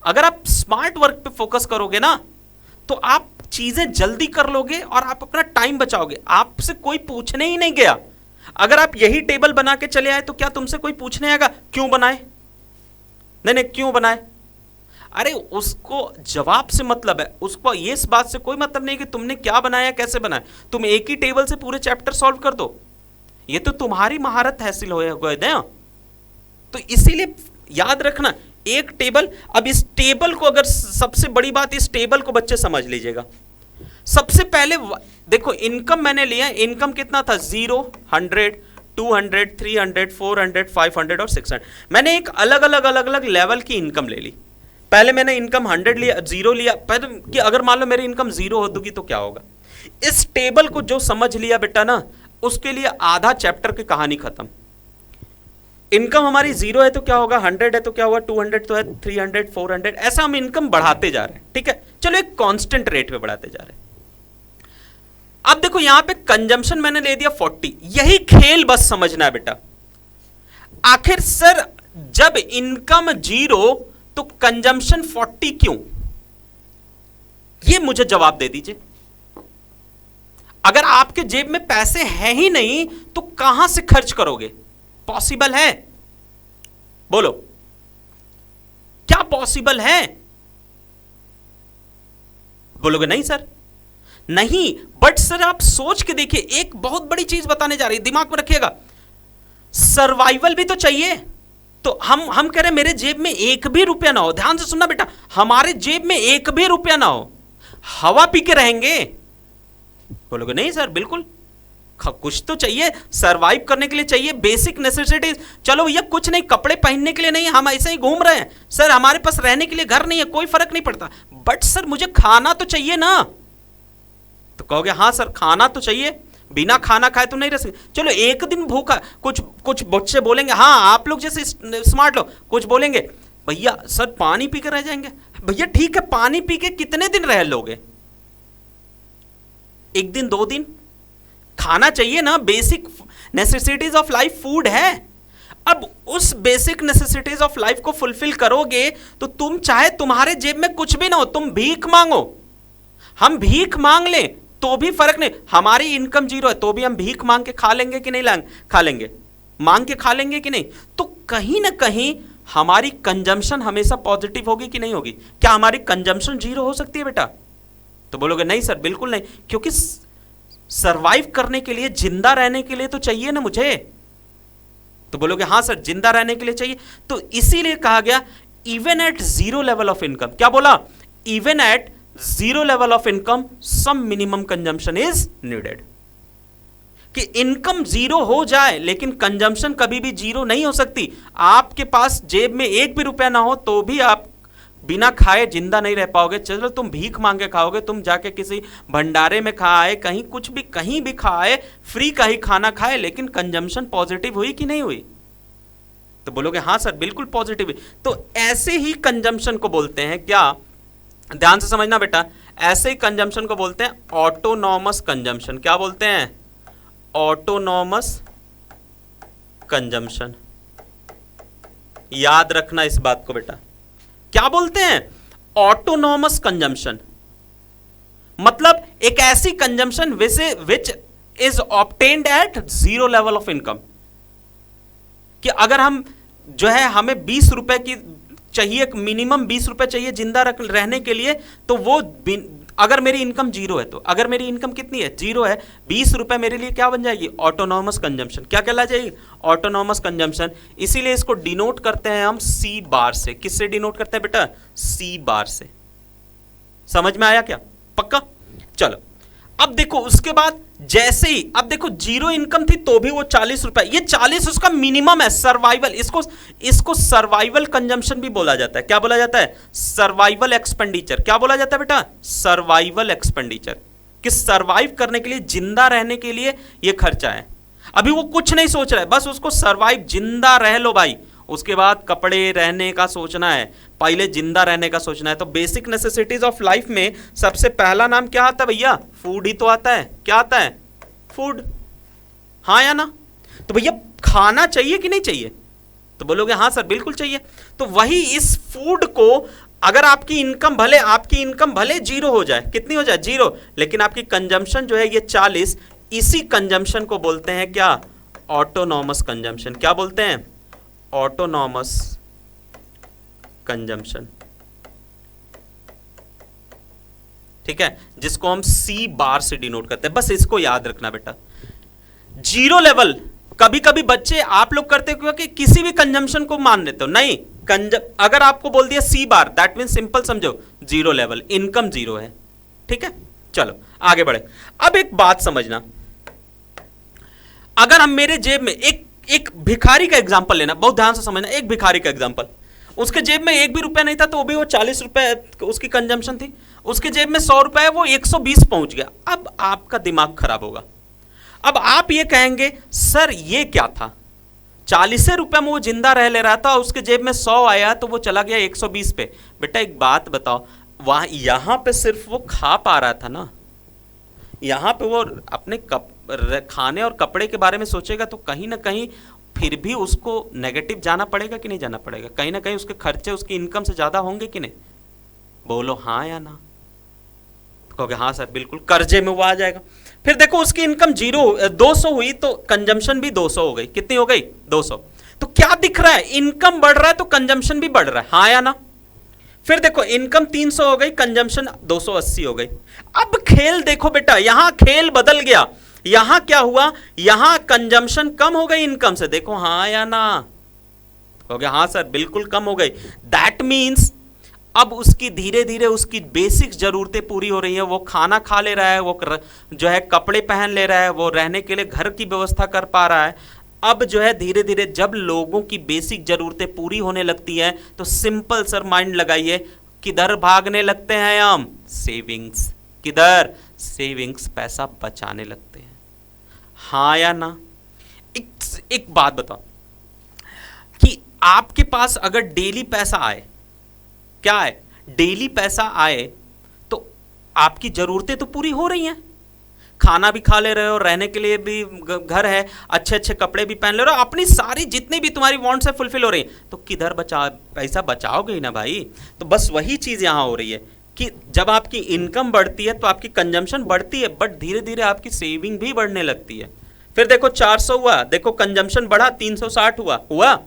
अगर आप स्मार्ट वर्क पे फोकस करोगे ना तो आप चीजें जल्दी कर लोगे और आप अपना टाइम बचाओगे। आपसे कोई पूछने ही नहीं गया, अगर आप यही टेबल बना के चले आए तो क्या तुमसे कोई पूछने आएगा क्यों बनाए? नहीं क्यों बनाए? अरे उसको जवाब से मतलब है, उसको ये इस बात से कोई मतलब नहीं कि तुमने क्या बनाया कैसे बनाया। तुम एक ही टेबल से पूरे चैप्टर सॉल्व कर दो, ये तो तुम्हारी महारत हासिल हो गए ना। तो इसीलिए याद रखना एक टेबल। अब इस टेबल को, अगर सबसे बड़ी बात इस टेबल को बच्चे समझ लीजिएगा। सबसे पहले देखो इनकम मैंने लिया, इनकम कितना था? 0, 100, 200, 300, 400, 500 और 600। मैंने एक अलग अलग लेवल की इनकम ले ली। पहले मैंने इनकम 100 लिया, 0 लिया, पहले कि अगर मान लो मेरी इनकम 0 हो दूंगी तो क्या होगा। इस टेबल को जो समझ लिया बेटा ना, उसके लिए आधा चैप्टर की कहानी खत्म। इनकम हमारी 0 है तो क्या होगा, 100 है तो क्या होगा, 200 तो है, 300, 400, ऐसा हम इनकम बढ़ाते जा रहे हैं, ठीक है? चलो एक कांस्टेंट रेट पे बढ़ाते जा रहे हैं। अब देखो यहां पे कंजम्पशन मैंने ले दिया 40। यही खेल बस समझना है बेटा। आखिर सर जब इनकम 0 तो कंजम्पशन 40 क्यों? ये मुझे जवाब दे दीजिए। अगर आपके जेब में पैसे हैं ही नहीं तो कहां से खर्च करोगे? पॉसिबल है? बोलो क्या पॉसिबल है? बोलोगे नहीं सर, नहीं। बट सर आप सोच के देखिए, एक बहुत बड़ी चीज बताने जा रही है, दिमाग में रखिएगा। सर्वाइवल भी तो चाहिए। तो हम कह रहे हैं मेरे जेब में एक भी रुपया ना हो। ध्यान से सुनना बेटा, हमारे जेब में एक भी रुपया ना हो, हवा पी के रहेंगे? बोलोगे नहीं सर बिल्कुल, कुछ तो चाहिए, सरवाइव करने के लिए चाहिए, बेसिक नेसेसिटीज। चलो भैया कुछ नहीं, कपड़े पहनने के लिए नहीं, हम ऐसे ही घूम रहे हैं सर, हमारे पास रहने के लिए घर नहीं है, कोई फर्क नहीं पड़ता, बट सर मुझे खाना तो चाहिए ना। तो कहोगे हाँ सर खाना तो चाहिए, बिना खाना खाए तो नहीं रह सकते। चलो एक दिन भूखा, कुछ बच्चे बोलेंगे, हाँ आप लोग जैसे स्मार्ट लोग कुछ बोलेंगे, भैया सर पानी पी के रह जाएंगे। भैया ठीक है, पानी पी के कितने दिन रह लोगे? एक दिन, 2 दिन? खाना चाहिए ना, basic necessities of life food है। अब उस बेसिक नेसेसिटीज ऑफ लाइफ को फुलफिल करोगे तो तुम चाहे तुम्हारे जेब में कुछ भी ना हो, तुम भीख मांगो, हम भीख मांग लें तो भी फर्क नहीं, हमारी इनकम 0 है तो भी हम भीख मांग के खा लेंगे कि नहीं खा लेंगे? मांग के खा लेंगे कि नहीं? तो कहीं ना कहीं हमारी कंजम्पशन हमेशा पॉजिटिव होगी कि नहीं होगी? क्या हमारी कंजम्पशन 0 हो सकती है बेटा? तो बोलोगे नहीं सर बिल्कुल नहीं, क्योंकि सरवाइव करने के लिए, जिंदा रहने के लिए तो चाहिए ना मुझे। तो बोलोगे हाँ सर जिंदा रहने के लिए चाहिए, तो इसीलिए कहा गया even at 0 level of income. क्या बोला? Even at 0 level of income some minimum consumption is needed. कि इनकम 0 हो जाए लेकिन कंजम्पशन कभी भी 0 नहीं हो सकती। आपके पास जेब में एक भी रुपया ना हो तो भी आप बिना खाए जिंदा नहीं रह पाओगे। चलो तुम भीख मांगे खाओगे, तुम जाके किसी भंडारे में खाए, कहीं कुछ भी, कहीं भी खाए, फ्री का ही खाना खाए, लेकिन कंजम्पशन पॉजिटिव हुई कि नहीं हुई? तो बोलोगे हाँ सर बिल्कुल पॉजिटिव हुई। तो ऐसे ही कंजम्पशन को बोलते हैं क्या? ध्यान से समझना बेटा, ऐसे ही कंजम्पशन को बोलते हैं ऑटोनॉमस कंजम्पशन। क्या बोलते हैं? Autonomous consumption. याद रखना इस बात को बेटा, क्या बोलते हैं? ऑटोनॉमस कंजम्पशन, मतलब एक ऐसी consumption which is obtained at zero level of income. कि अगर हम जो है हमें 20 रुपए की चाहिए, मिनिमम 20 रुपए चाहिए जिंदा रहने के लिए, तो वो अगर मेरी इनकम जीरो है, तो अगर मेरी इनकम कितनी है? जीरो है, 20 रुपए मेरे लिए क्या बन जाएगी? Autonomous consumption. क्या कहला जाएगी? Autonomous consumption. इसीलिए इसको डिनोट करते हैं हम सी बार से। किससे डिनोट करते हैं बेटा? सी बार से। समझ में आया क्या? पक्का? चलो अब देखो उसके बाद जैसे ही, अब देखो जीरो इनकम थी तो भी वो 40 रुपए, ये 40 उसका मिनिमम है, सर्वाइवल। इसको सर्वाइवल कंजम्पशन भी बोला जाता है। क्या बोला जाता है? Survival expenditure. क्या बोला जाता है बेटा? Survival expenditure. कि सर्वाइव करने के लिए, जिंदा रहने के लिए ये खर्चा है। अभी वो कुछ नहीं सोच रहा है, बस उसको सर्वाइव, जिंदा रह लो भाई। उसके बाद कपड़े, रहने का सोचना है, पहले जिंदा रहने का सोचना है। तो बेसिक नेसेसिटीज ऑफ लाइफ में सबसे पहला नाम क्या आता है भैया? फूड ही तो आता है। क्या आता है? फूड। हाँ या ना? तो भैया खाना चाहिए कि नहीं चाहिए? तो बोलोगे हाँ सर बिल्कुल चाहिए। तो वही इस फूड को, अगर आपकी इनकम भले जीरो हो जाए, कितनी हो जाए? जीरो, लेकिन आपकी कंजम्पशन जो है ये 40, इसी कंजम्पशन को बोलते हैं क्या? Autonomous consumption. क्या बोलते हैं? Autonomous consumption. ठीक है, जिसको हम सी बार से डिनोट करते हैं। बस इसको याद रखना बेटा। जीरो लेवल, कभी कभी बच्चे आप लोग करते हो कि किसी भी कंजम्पशन को मान लेते हो। नहीं, अगर आपको बोल दिया सी बार, दैट मीन सिंपल समझो, जीरो लेवल, इनकम जीरो है। ठीक है, चलो आगे बढ़े। अब एक बात समझना, अगर हम मेरे जेब में एक भिखारी का एग्जांपल लेना, बहुत ध्यान से समझना। एक भिखारी का एग्जांपल, उसके जेब में एक भी रुपया नहीं था तो भी वो 40 रुपए उसकी कंजम्पशन थी। उसके जेब में 100 रुपए है, वो 120 पहुंच गया। अब आपका दिमाग खराब होगा। अब आप ये कहेंगे सर ये क्या था, 40 रुपए में वो जिंदा रह ले रहा था, उसके जेब में 100 आया तो वो चला गया 120 पे। बेटा एक बात बताओ, वहां यहां पे सिर्फ वो खा पा रहा था ना, यहां पे वो अपने खाने और कपड़े के बारे में सोचेगा तो कहीं ना कहीं फिर भी उसको नेगेटिव जाना पड़ेगा कि नहीं जाना पड़ेगा? कहीं ना कहीं उसके खर्चे उसकी इनकम से ज्यादा होंगे कि नहीं? बोलो हाँ या ना? कहोगे हाँ सर बिल्कुल, कर्जे में वो आ जाएगा। फिर देखो उसकी इनकम 200 हुई तो कंजम्पशन भी 200 हो गई। कितनी हो गई? 200। तो क्या दिख रहा है? इनकम बढ़ रहा है तो कंजम्पशन भी बढ़ रहा है। हाँ या ना? फिर देखो इनकम 300 हो गई, कंजम्पशन 280 हो गई। अब खेल देखो बेटा, यहां खेल बदल गया। यहां क्या हुआ? यहां कंजम्पशन कम हो गई इनकम से। देखो हाँ या ना? हो गया हाँ सर बिल्कुल कम हो गई। दैट मीन्स अब उसकी धीरे धीरे उसकी बेसिक जरूरतें पूरी हो रही है। वो खाना खा ले रहा है, वो जो है कपड़े पहन ले रहा है, वो रहने के लिए घर की व्यवस्था कर पा रहा है। अब जो है धीरे धीरे जब लोगों की बेसिक जरूरतें पूरी होने लगती हैं तो सिंपल सर माइंड लगाइए, किधर भागने लगते हैं हम? सेविंग्स। किधर? सेविंग्स, पैसा बचाने लगते हैं। हाँ या ना? एक बात बताओ कि आपके पास अगर डेली पैसा आए, क्या आए? डेली पैसा आए तो आपकी जरूरतें तो पूरी हो रही हैं, खाना भी खा ले रहे हो, रहने के लिए भी घर है, अच्छे अच्छे कपड़े भी पहन ले रहे हो, अपनी सारी जितनी भी तुम्हारी वांट्स है फुलफिल हो रही है। तो किधर पैसा बचाओगे ही ना भाई। तो बस वही चीज यहां हो रही है कि जब आपकी इनकम बढ़ती है तो आपकी कंजम्पशन बढ़ती है, बट धीरे धीरे आपकी सेविंग भी बढ़ने लगती है। फिर देखो 400 हुआ, देखो कंजम्पशन बढ़ा, 360 हुआ,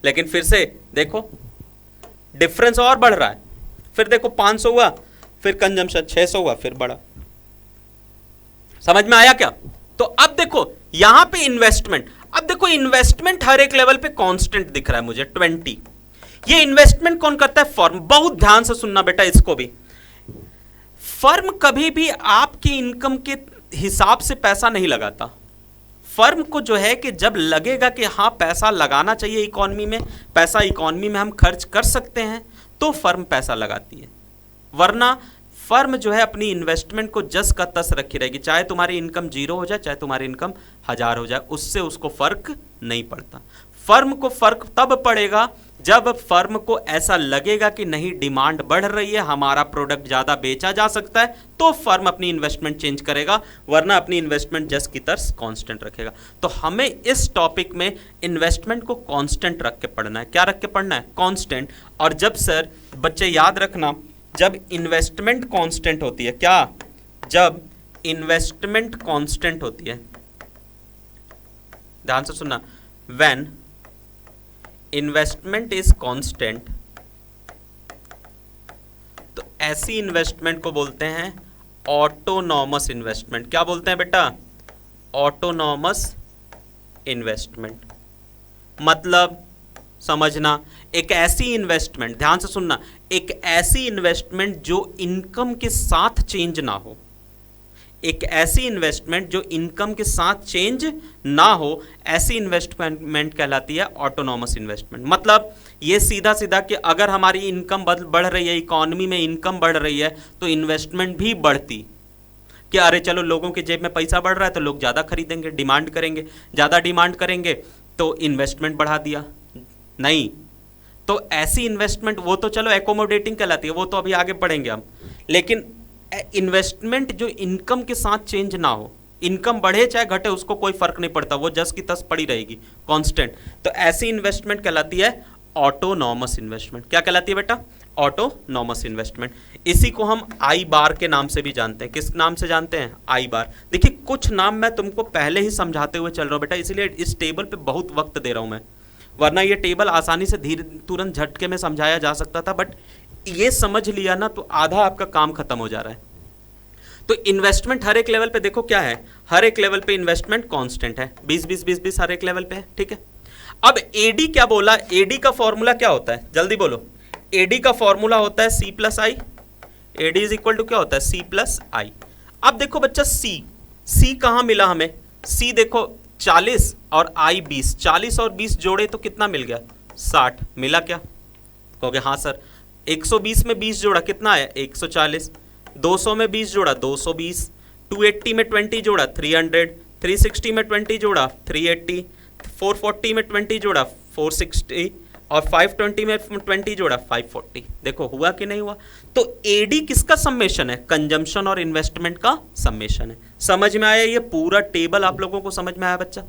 लेकिन फिर से देखो डिफरेंस और बढ़ रहा है। फिर देखो 500 हुआ, फिर कंजम्पशन 600 हुआ, फिर बढ़ा। समझ में आया क्या? तो अब देखो यहां पे इन्वेस्टमेंट, अब देखो इन्वेस्टमेंट हर एक लेवल पे कांस्टेंट दिख रहा है मुझे 20। ये इन्वेस्टमेंट कौन करता है? फर्म। बहुत ध्यान से सुनना बेटा इसको भी। फर्म कभी भी आपकी इनकम के हिसाब से पैसा नहीं लगाता। फर्म को जो है कि जब लगेगा कि हाँ पैसा लगाना चाहिए इकोनॉमी में, पैसा इकोनॉमी में हम खर्च कर सकते हैं, तो फर्म पैसा लगाती है। वरना फर्म जो है अपनी इन्वेस्टमेंट को जस का तस रखी रहेगी, चाहे तुम्हारी इनकम 0 हो जाए, चाहे तुम्हारी इनकम 1000 हो जाए, उससे उसको फर्क नहीं पड़ता। फर्म को फर्क तब पड़ेगा जब फर्म को ऐसा लगेगा कि नहीं डिमांड बढ़ रही है, हमारा प्रोडक्ट ज्यादा बेचा जा सकता है, तो फर्म अपनी इन्वेस्टमेंट चेंज करेगा, वरना अपनी इन्वेस्टमेंट जस की तर्स कांस्टेंट रखेगा। तो हमें इस टॉपिक में इन्वेस्टमेंट को कांस्टेंट रख के पढ़ना है। क्या रख के पढ़ना है? कांस्टेंट। और जब सर बच्चे याद रखना, जब इन्वेस्टमेंट कांस्टेंट होती है, क्या? जब इन्वेस्टमेंट कांस्टेंट होती है, ध्यान से सुनना, व्हेन इन्वेस्टमेंट इज कांस्टेंट, तो ऐसी इन्वेस्टमेंट को बोलते हैं ऑटोनॉमस इन्वेस्टमेंट। क्या बोलते हैं बेटा? Autonomous investment. मतलब समझना, एक ऐसी इन्वेस्टमेंट, ध्यान से सुनना, एक ऐसी इन्वेस्टमेंट जो इनकम के साथ चेंज ना हो, एक ऐसी इन्वेस्टमेंट जो इनकम के साथ चेंज ना हो, ऐसी इन्वेस्टमेंट कहलाती है ऑटोनॉमस इन्वेस्टमेंट। मतलब ये सीधा सीधा कि अगर हमारी इनकम बढ़ रही है, इकोनॉमी में इनकम बढ़ रही है, तो इन्वेस्टमेंट भी बढ़ती। कि अरे चलो लोगों के जेब में पैसा बढ़ रहा है तो लोग ज़्यादा खरीदेंगे, डिमांड करेंगे, ज़्यादा डिमांड करेंगे तो इन्वेस्टमेंट बढ़ा दिया। नहीं, तो ऐसी इन्वेस्टमेंट वो तो चलो एकोमोडेटिंग कहलाती है, वो तो अभी आगे पढ़ेंगे हम। लेकिन इन्वेस्टमेंट जो इनकम के साथ चेंज ना हो, इनकम बढ़े चाहे घटे उसको कोई फर्क नहीं पड़ता, वो जस की तस पड़ी रहेगी, कांस्टेंट, तो ऐसी इन्वेस्टमेंट कहलाती है ऑटोनॉमस इन्वेस्टमेंट। क्या कहलाती है बेटा? Autonomous investment. इसी को हम आई बार के नाम से भी जानते हैं। किस नाम से जानते हैं? आई बार। देखिए कुछ नाम मैं तुमको पहले ही समझाते हुए चल रहा हूं बेटा, इसलिए इस टेबल पे बहुत वक्त दे रहा हूं मैं, वरना ये टेबल आसानी से तुरंत झटके में समझाया जा सकता था, बट ये समझ लिया ना तो आधा आपका काम खत्म हो जा रहा है। तो इन्वेस्टमेंट हर एक लेवल पे देखो क्या है, हर एक लेवल पे इन्वेस्टमेंट कांस्टेंट है, 20-20-20-20 हर एक लेवल पे है, ठीक है। अब एडी क्या बोला? एडी का फॉर्मूला क्या होता है? जल्दी बोलो। एडी का फॉर्मूला होता है C plus I. AD is equal to क्या होता है? C plus I. अब देखो बच्चा सी कहां मिला हमें? सी देखो 40 और आई 20, 40 और 20 जोड़े तो कितना मिल गया? 60 मिला क्या? कहोगे हाँ सर। 120 में 20 जोड़ा कितना आया? 140। 200 में 20 जोड़ा 220। 280 में 20 जोड़ा 300। 360 में 20 जोड़ा 380। 440 में 20 जोड़ा 460 और 520 में 20 जोड़ा 540। देखो हुआ कि नहीं हुआ? तो एडी किसका समेशन है? कंजम्पशन और इन्वेस्टमेंट का समेशन है। समझ में आया? ये पूरा टेबल आप लोगों को समझ में आया बच्चा?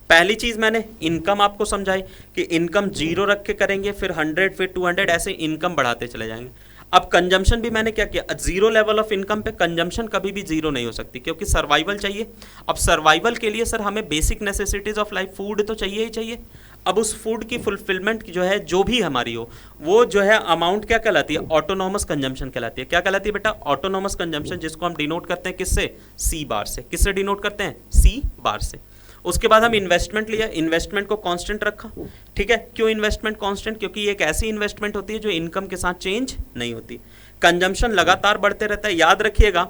पहली चीज मैंने इनकम आपको समझाई कि इनकम 0 रख के करेंगे, फिर 100, फिर 200, ऐसे इनकम बढ़ाते चले जाएंगे। अब कंजम्पशन भी मैंने क्या किया? 0 लेवल ऑफ इनकम पे कंजम्पशन कभी भी 0 नहीं हो सकती, क्योंकि सर्वाइवल चाहिए। अब सर्वाइवल के लिए सर हमें basic necessities of life, food तो चाहिए ही चाहिए। अब उस फूड की फुलफिलमेंट जो है, जो भी हमारी हो, वो जो है अमाउंट क्या कहलाती है? ऑटोनॉमस कंजम्पशन कहलाती है। क्या कहलाती है बेटा? ऑटोनॉमस कंजम्पशन, जिसको हम डिनोट करते हैं किससे? सी बार से। किससे डिनोट करते हैं? सी बार से। उसके बाद हम इन्वेस्टमेंट लिया, इन्वेस्टमेंट को कांस्टेंट रखा, ठीक है। क्यों इन्वेस्टमेंट कांस्टेंट? क्योंकि ये एक ऐसी इन्वेस्टमेंट होती है जो इनकम के साथ चेंज नहीं होती। कंजम्पशन लगातार बढ़ते रहता है। याद रखिएगा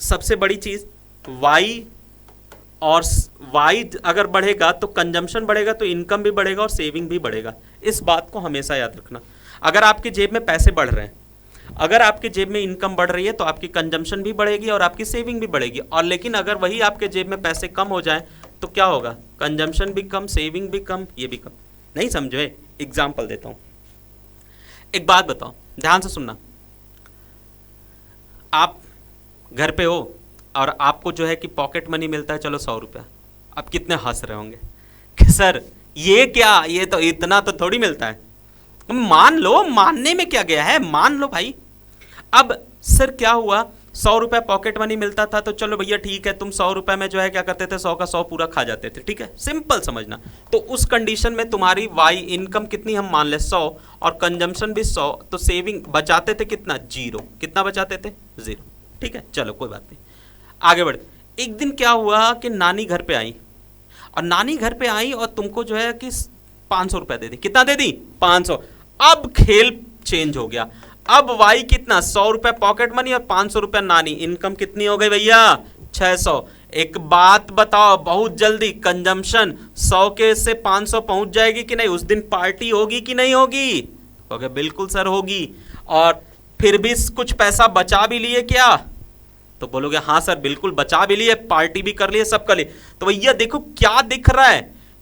सबसे बड़ी चीज, वाई और वाई अगर बढ़ेगा तो कंजम्पशन बढ़ेगा, तो इनकम भी बढ़ेगा और सेविंग भी बढ़ेगा। इस बात को हमेशा याद रखना। अगर आपके जेब में पैसे बढ़ रहे हैं, अगर आपके जेब में इनकम बढ़ रही है, तो आपकी कंजम्पशन भी बढ़ेगी और आपकी सेविंग भी बढ़ेगी। और लेकिन अगर वही आपके जेब में पैसे कम हो जाए तो क्या होगा? कंजम्पशन भी कम, सेविंग भी कम, ये भी कम। नहीं समझे? एग्जाम्पल देता हूं। एक बात बताओ, ध्यान से सुनना। आप घर पे हो और आपको जो है कि पॉकेट मनी मिलता है, चलो 100 रुपया। आप कितने हंस रहे होंगे कि सर ये क्या, ये तो इतना तो थोड़ी मिलता है। मान लो, मानने में क्या गया है, मान लो भाई। अब सर क्या हुआ, 100 रुपया पॉकेट मनी मिलता था, तो चलो भैया ठीक है, तुम 100 रुपए में जो है क्या करते थे, 100 का 100 पूरा खा जाते थे, ठीक है, सिंपल समझना। तो उस कंडीशन में तुम्हारी वाई इनकम कितनी हम मान ले 100 और कंजम्पशन भी 100, तो सेविंग बचाते थे कितना? 0। कितना बचाते थे? 0, ठीक है। चलो कोई बात नहीं, आगे बढ़। एक दिन क्या हुआ कि नानी घर पे आई, और नानी घर पे आई और तुमको जो है कि 500 रुपया दे दी। कितना दे दी? 500। अब खेल चेंज हो गया। अब वाई कितना? 100 रुपया पॉकेट मनी और 500 रुपया नानी। इनकम कितनी हो गई भैया? 600। एक बात बताओ बहुत जल्दी, कंजम्पशन 100 के से 500 पहुंच जाएगी कि नहीं? उस दिन पार्टी होगी कि नहीं होगी? कहोगे बिल्कुल सर होगी। और फिर भी कुछ पैसा बचा भी लिए क्या? तो बोलोगे हाँ सर बिल्कुल बचा भी लिए, पार्टी भी कर लिए, सब कर लिए। तो भैया देखो क्या दिख रहा है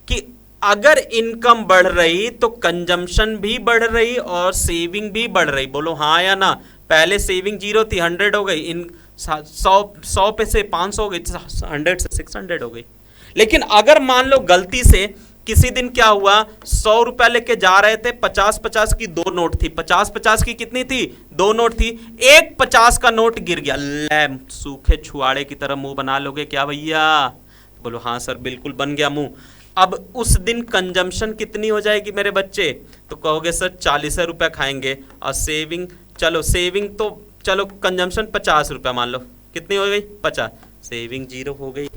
कि अगर इनकम बढ़ रही तो कंजम्पशन भी बढ़ रही और सेविंग भी बढ़ रही। बोलो हाँ या ना। पहले सेविंग 0 थी, 100 हो गई, इन 100 पे से 500 हो गई, 100 से 600 हो गई। लेकिन अगर मान लो गलती से किसी दिन क्या हुआ, 100 रुपया लेके जा रहे थे, 50-50 की 2 नोट थी, 50-50 की कितनी थी, 2 नोट थी, एक 50 का नोट गिर गया, ले सूखे छुआड़े की तरह मुंह बना लोगे क्या भैया? बोलो हाँ सर बिल्कुल बन गया मुंह। अब उस दिन कंजम्पशन कितनी हो जाएगी मेरे बच्चे? तो कहोगे सर 40 रुपया खाएंगे, और सेविंग, चलो सेविंग तो चलो कंजम्पशन 50 रुपया मान लो, कितनी हो गई 50, सेविंग 0 हो गई।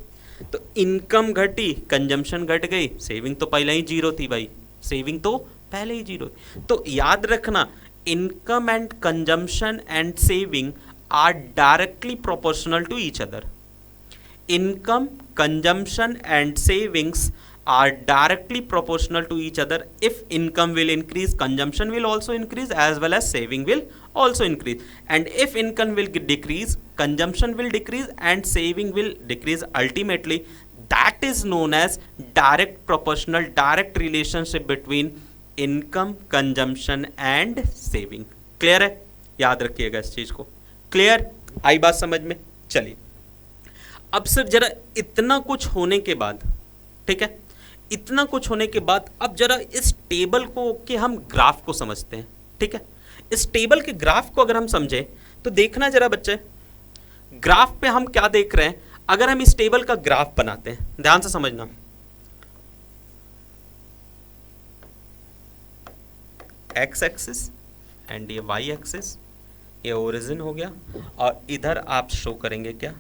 तो इनकम घटी, कंजम्पशन घट गई, सेविंग तो पहले ही 0 थी भाई, सेविंग तो पहले ही 0 थी। तो याद रखना, income and consumption and saving are directly proportional to each other. Income, consumption and savings are directly proportional to each other. If income will increase, consumption will also increase, as well as saving will also increase. And if income will decrease, consumption will decrease and saving will decrease. Ultimately, that is known as direct proportional, direct relationship between income, consumption and saving. Clear है? याद रखिएगा इस चीज को। Clear? आई बात समझ में? चलिए अब सर जरा इतना कुछ होने के बाद, ठीक है, इतना कुछ होने के बाद अब जरा इस टेबल को कि हम ग्राफ को समझते हैं। ठीक है, इस टेबल के ग्राफ को अगर हम समझे तो देखना जरा बच्चे, ग्राफ पे हम क्या देख रहे हैं। अगर हम इस टेबल का ग्राफ बनाते हैं, ध्यान से समझना, एक्स एक्सिस एंड ये वाई एक्सिस, ये ओरिजिन हो गया, और इधर आप शो करेंगे क्या,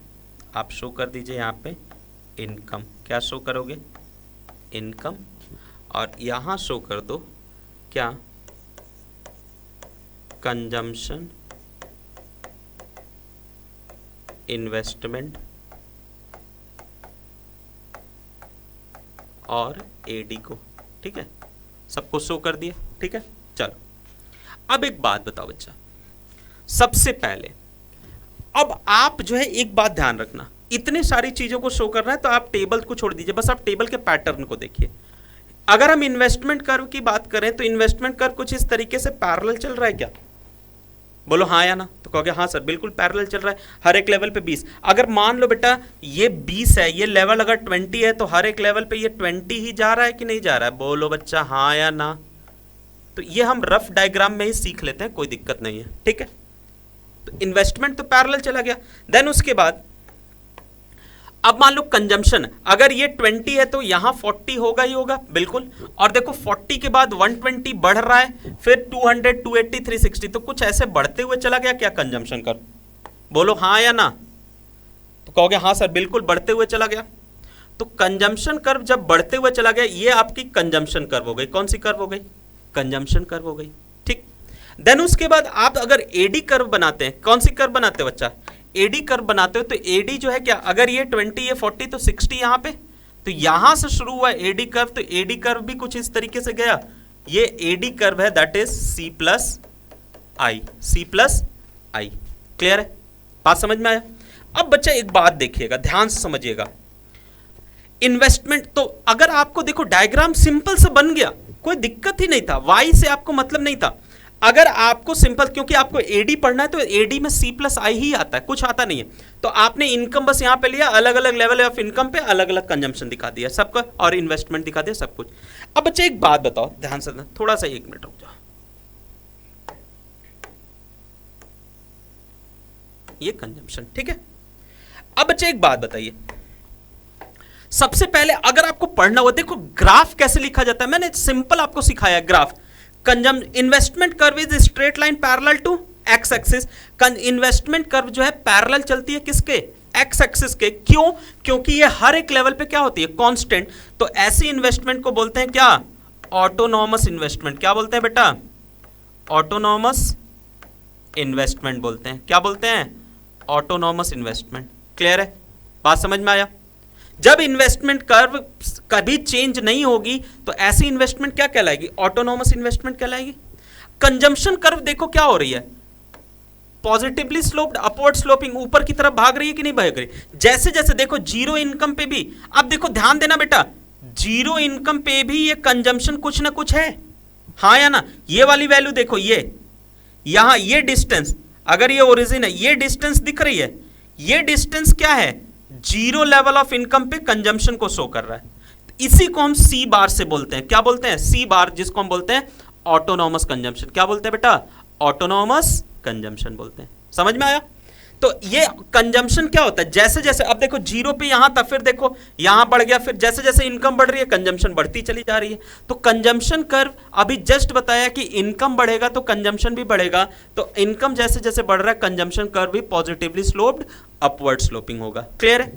आप शो कर दीजिए यहाँ पे इनकम। क्या शो करोगे? इनकम। और यहाँ शो कर दो क्या, कंजम्पशन, इन्वेस्टमेंट और एडी को। ठीक है, सबको शो कर दिया। ठीक है, चलो अब एक बात बताओ बच्चा, सबसे पहले अब आप जो है एक बात ध्यान रखना, इतने सारी चीजों को शो कर रहा है तो आप टेबल को छोड़ दीजिए, बस आप टेबल के पैटर्न को देखिए। अगर हम इन्वेस्टमेंट कर्व की बात करें तो इन्वेस्टमेंट कर्व कुछ इस तरीके से पैरेलल चल रहा है क्या? बोलो हाँ या ना। तो कहोगे हाँ सर बिल्कुल पैरेलल चल रहा है, हर एक लेवल पे 20। अगर मान लो बेटा ये 20 है, ये लेवल अगर 20 है, तो हर एक लेवल पे ये 20 ही जा रहा है कि नहीं जा रहा है? बोलो बच्चा हाँ या ना। तो ये हम रफ डायग्राम में ही सीख लेते हैं, कोई दिक्कत नहीं है। ठीक है, तो इन्वेस्टमेंट तो पैरेलल चला गया। देन उसके बाद अब मान लो कंजम्पशन, अगर ये 20 है तो यहां 40 होगा ही होगा, बिल्कुल। और देखो 40 के बाद 120 बढ़ रहा है, फिर 200, 280, 360, तो कुछ ऐसे बढ़ते हुए चला गया क्या कंजम्पशन कर्व? बोलो हाँ या ना। तो कहोगे हाँ सर बिल्कुल बढ़ते हुए चला गया। तो कंजम्पशन कर्व जब बढ़ते हुए चला गया, ये आपकी कंजम्पशन कर्व हो गई। कौन सी कर्व हो गई? कंजम्पशन कर्व हो गई। ठीक, देन उसके बाद आप अगर एडी कर्व बनाते हैं, कौन सी कर्व बनाते हो बच्चा? एडी कर्व बनाते हो। तो एडी जो है क्या, अगर ये 20 ये 40 तो 60 यहां पे, तो यहां से शुरू हुआ एडी कर्व, तो एडी कर्व भी कुछ इस तरीके से गया। ये एडी कर्व है, that is C plus I, C plus I. Clear है, बात समझ में आया? अब बच्चा एक बात देखिएगा, ध्यान से समझिएगा, इन्वेस्टमेंट तो अगर आपको देखो डायग्राम सिंपल से बन गया, कोई दिक्कत ही नहीं था, वाई से आपको मतलब नहीं था। अगर आपको सिंपल, क्योंकि आपको एडी पढ़ना है तो एडी में C प्लस आई ही आता है, कुछ आता नहीं है। तो आपने इनकम बस यहां पे लिया, अलग अलग लेवल ऑफ इनकम पे अलग अलग कंजम्पशन दिखा दिया सबका, और इन्वेस्टमेंट दिखा दिया, सब कुछ। अब बच्चे एक बात बताओ, ध्यान से, थोड़ा सा 1 मिनट रुक जाओ। ये कंजम्पशन, ठीक है। अब बच्चे एक बात बताइए, सबसे पहले अगर आपको पढ़ना हो, देखो ग्राफ कैसे लिखा जाता है, मैंने सिंपल आपको सिखाया graph. Investment curve is straight line parallel to X axis. Investment curve जो है पैरेलल चलती है किसके? एक्स एक्सिस के। क्यों? क्योंकि ये हर एक लेवल पे क्या होती है? कांस्टेंट। तो ऐसी इन्वेस्टमेंट को बोलते हैं क्या? Autonomous investment. क्या बोलते हैं बेटा? ऑटोनॉमस इन्वेस्टमेंट बोलते हैं। क्या बोलते हैं? Autonomous investment. क्लियर है, बात समझ में आया? जब इन्वेस्टमेंट कर्व कभी चेंज नहीं होगी तो ऐसी इन्वेस्टमेंट क्या कहलाएगी? ऑटोनॉमस इन्वेस्टमेंट कहलाएगी। कंजम्पशन कर्व देखो क्या हो रही है, पॉजिटिवली स्लोप्ड, अपवर्ड स्लोपिंग, ऊपर की तरफ भाग रही है कि नहीं भाग रही? जैसे जैसे देखो जीरो इनकम पे भी, अब देखो ध्यान देना बेटा, जीरो इनकम पे भी ये कंजम्पशन कुछ ना कुछ है, हाँ या ना? ये वाली वैल्यू देखो, ये यहां ये डिस्टेंस, अगर ये ओरिजिन है, ये डिस्टेंस दिख रही है, ये डिस्टेंस क्या है? जीरो लेवल ऑफ इनकम पे कंजम्पशन को शो कर रहा है। इसी को हम सी बार से बोलते हैं। क्या बोलते हैं? सी बार, जिसको हम बोलते हैं ऑटोनॉमस कंजम्पशन। क्या बोलते हैं बेटा? ऑटोनॉमस कंजम्पशन बोलते हैं। समझ में आया? तो ये कंजम्पशन क्या होता है? जैसे जैसे, अब देखो जीरो पे यहां था, फिर देखो यहां बढ़ गया, फिर जैसे जैसे इनकम बढ़ रही है कंजम्पशन बढ़ती चली जा रही है। तो कंजम्पशन कर्व अभी जस्ट बताया कि इनकम बढ़ेगा तो कंजम्पशन भी बढ़ेगा, तो इनकम जैसे जैसे बढ़ रहा है कंजम्पशन कर्व भी पॉजिटिवली स्लोप्ड अपवर्ड स्लोपिंग होगा। क्लियर है?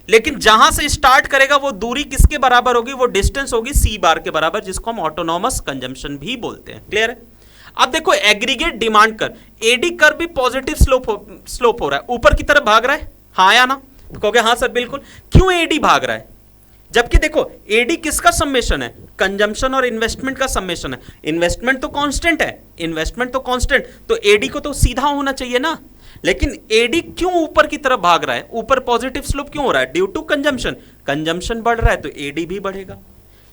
लेकिन जहां से स्टार्ट करेगा वो दूरी किसके बराबर होगी? वो डिस्टेंस होगी सी बार के बराबर, जिसको हम ऑटोनॉमस कंजम्पशन भी बोलते हैं। क्लियर है? अब देखो aggregate demand curve, AD curve भी पॉजिटिव स्लोप हो रहा है, ऊपर की तरफ भाग रहा है, हाँ या ना? तो कहोगे हाँ सर बिल्कुल। क्यों एडी भाग रहा है? जबकि देखो एडी किसका सम्मेशन है? कंजम्पशन और इन्वेस्टमेंट का सम्मेशन है। इन्वेस्टमेंट तो कांस्टेंट है, इन्वेस्टमेंट तो कांस्टेंट, तो एडी को तो सीधा होना चाहिए ना। लेकिन एडी क्यों ऊपर की तरफ भाग रहा है? ऊपर पॉजिटिव स्लोप क्यों हो रहा है? Due to consumption. कंजम्पशन बढ़ रहा है तो एडी भी बढ़ेगा,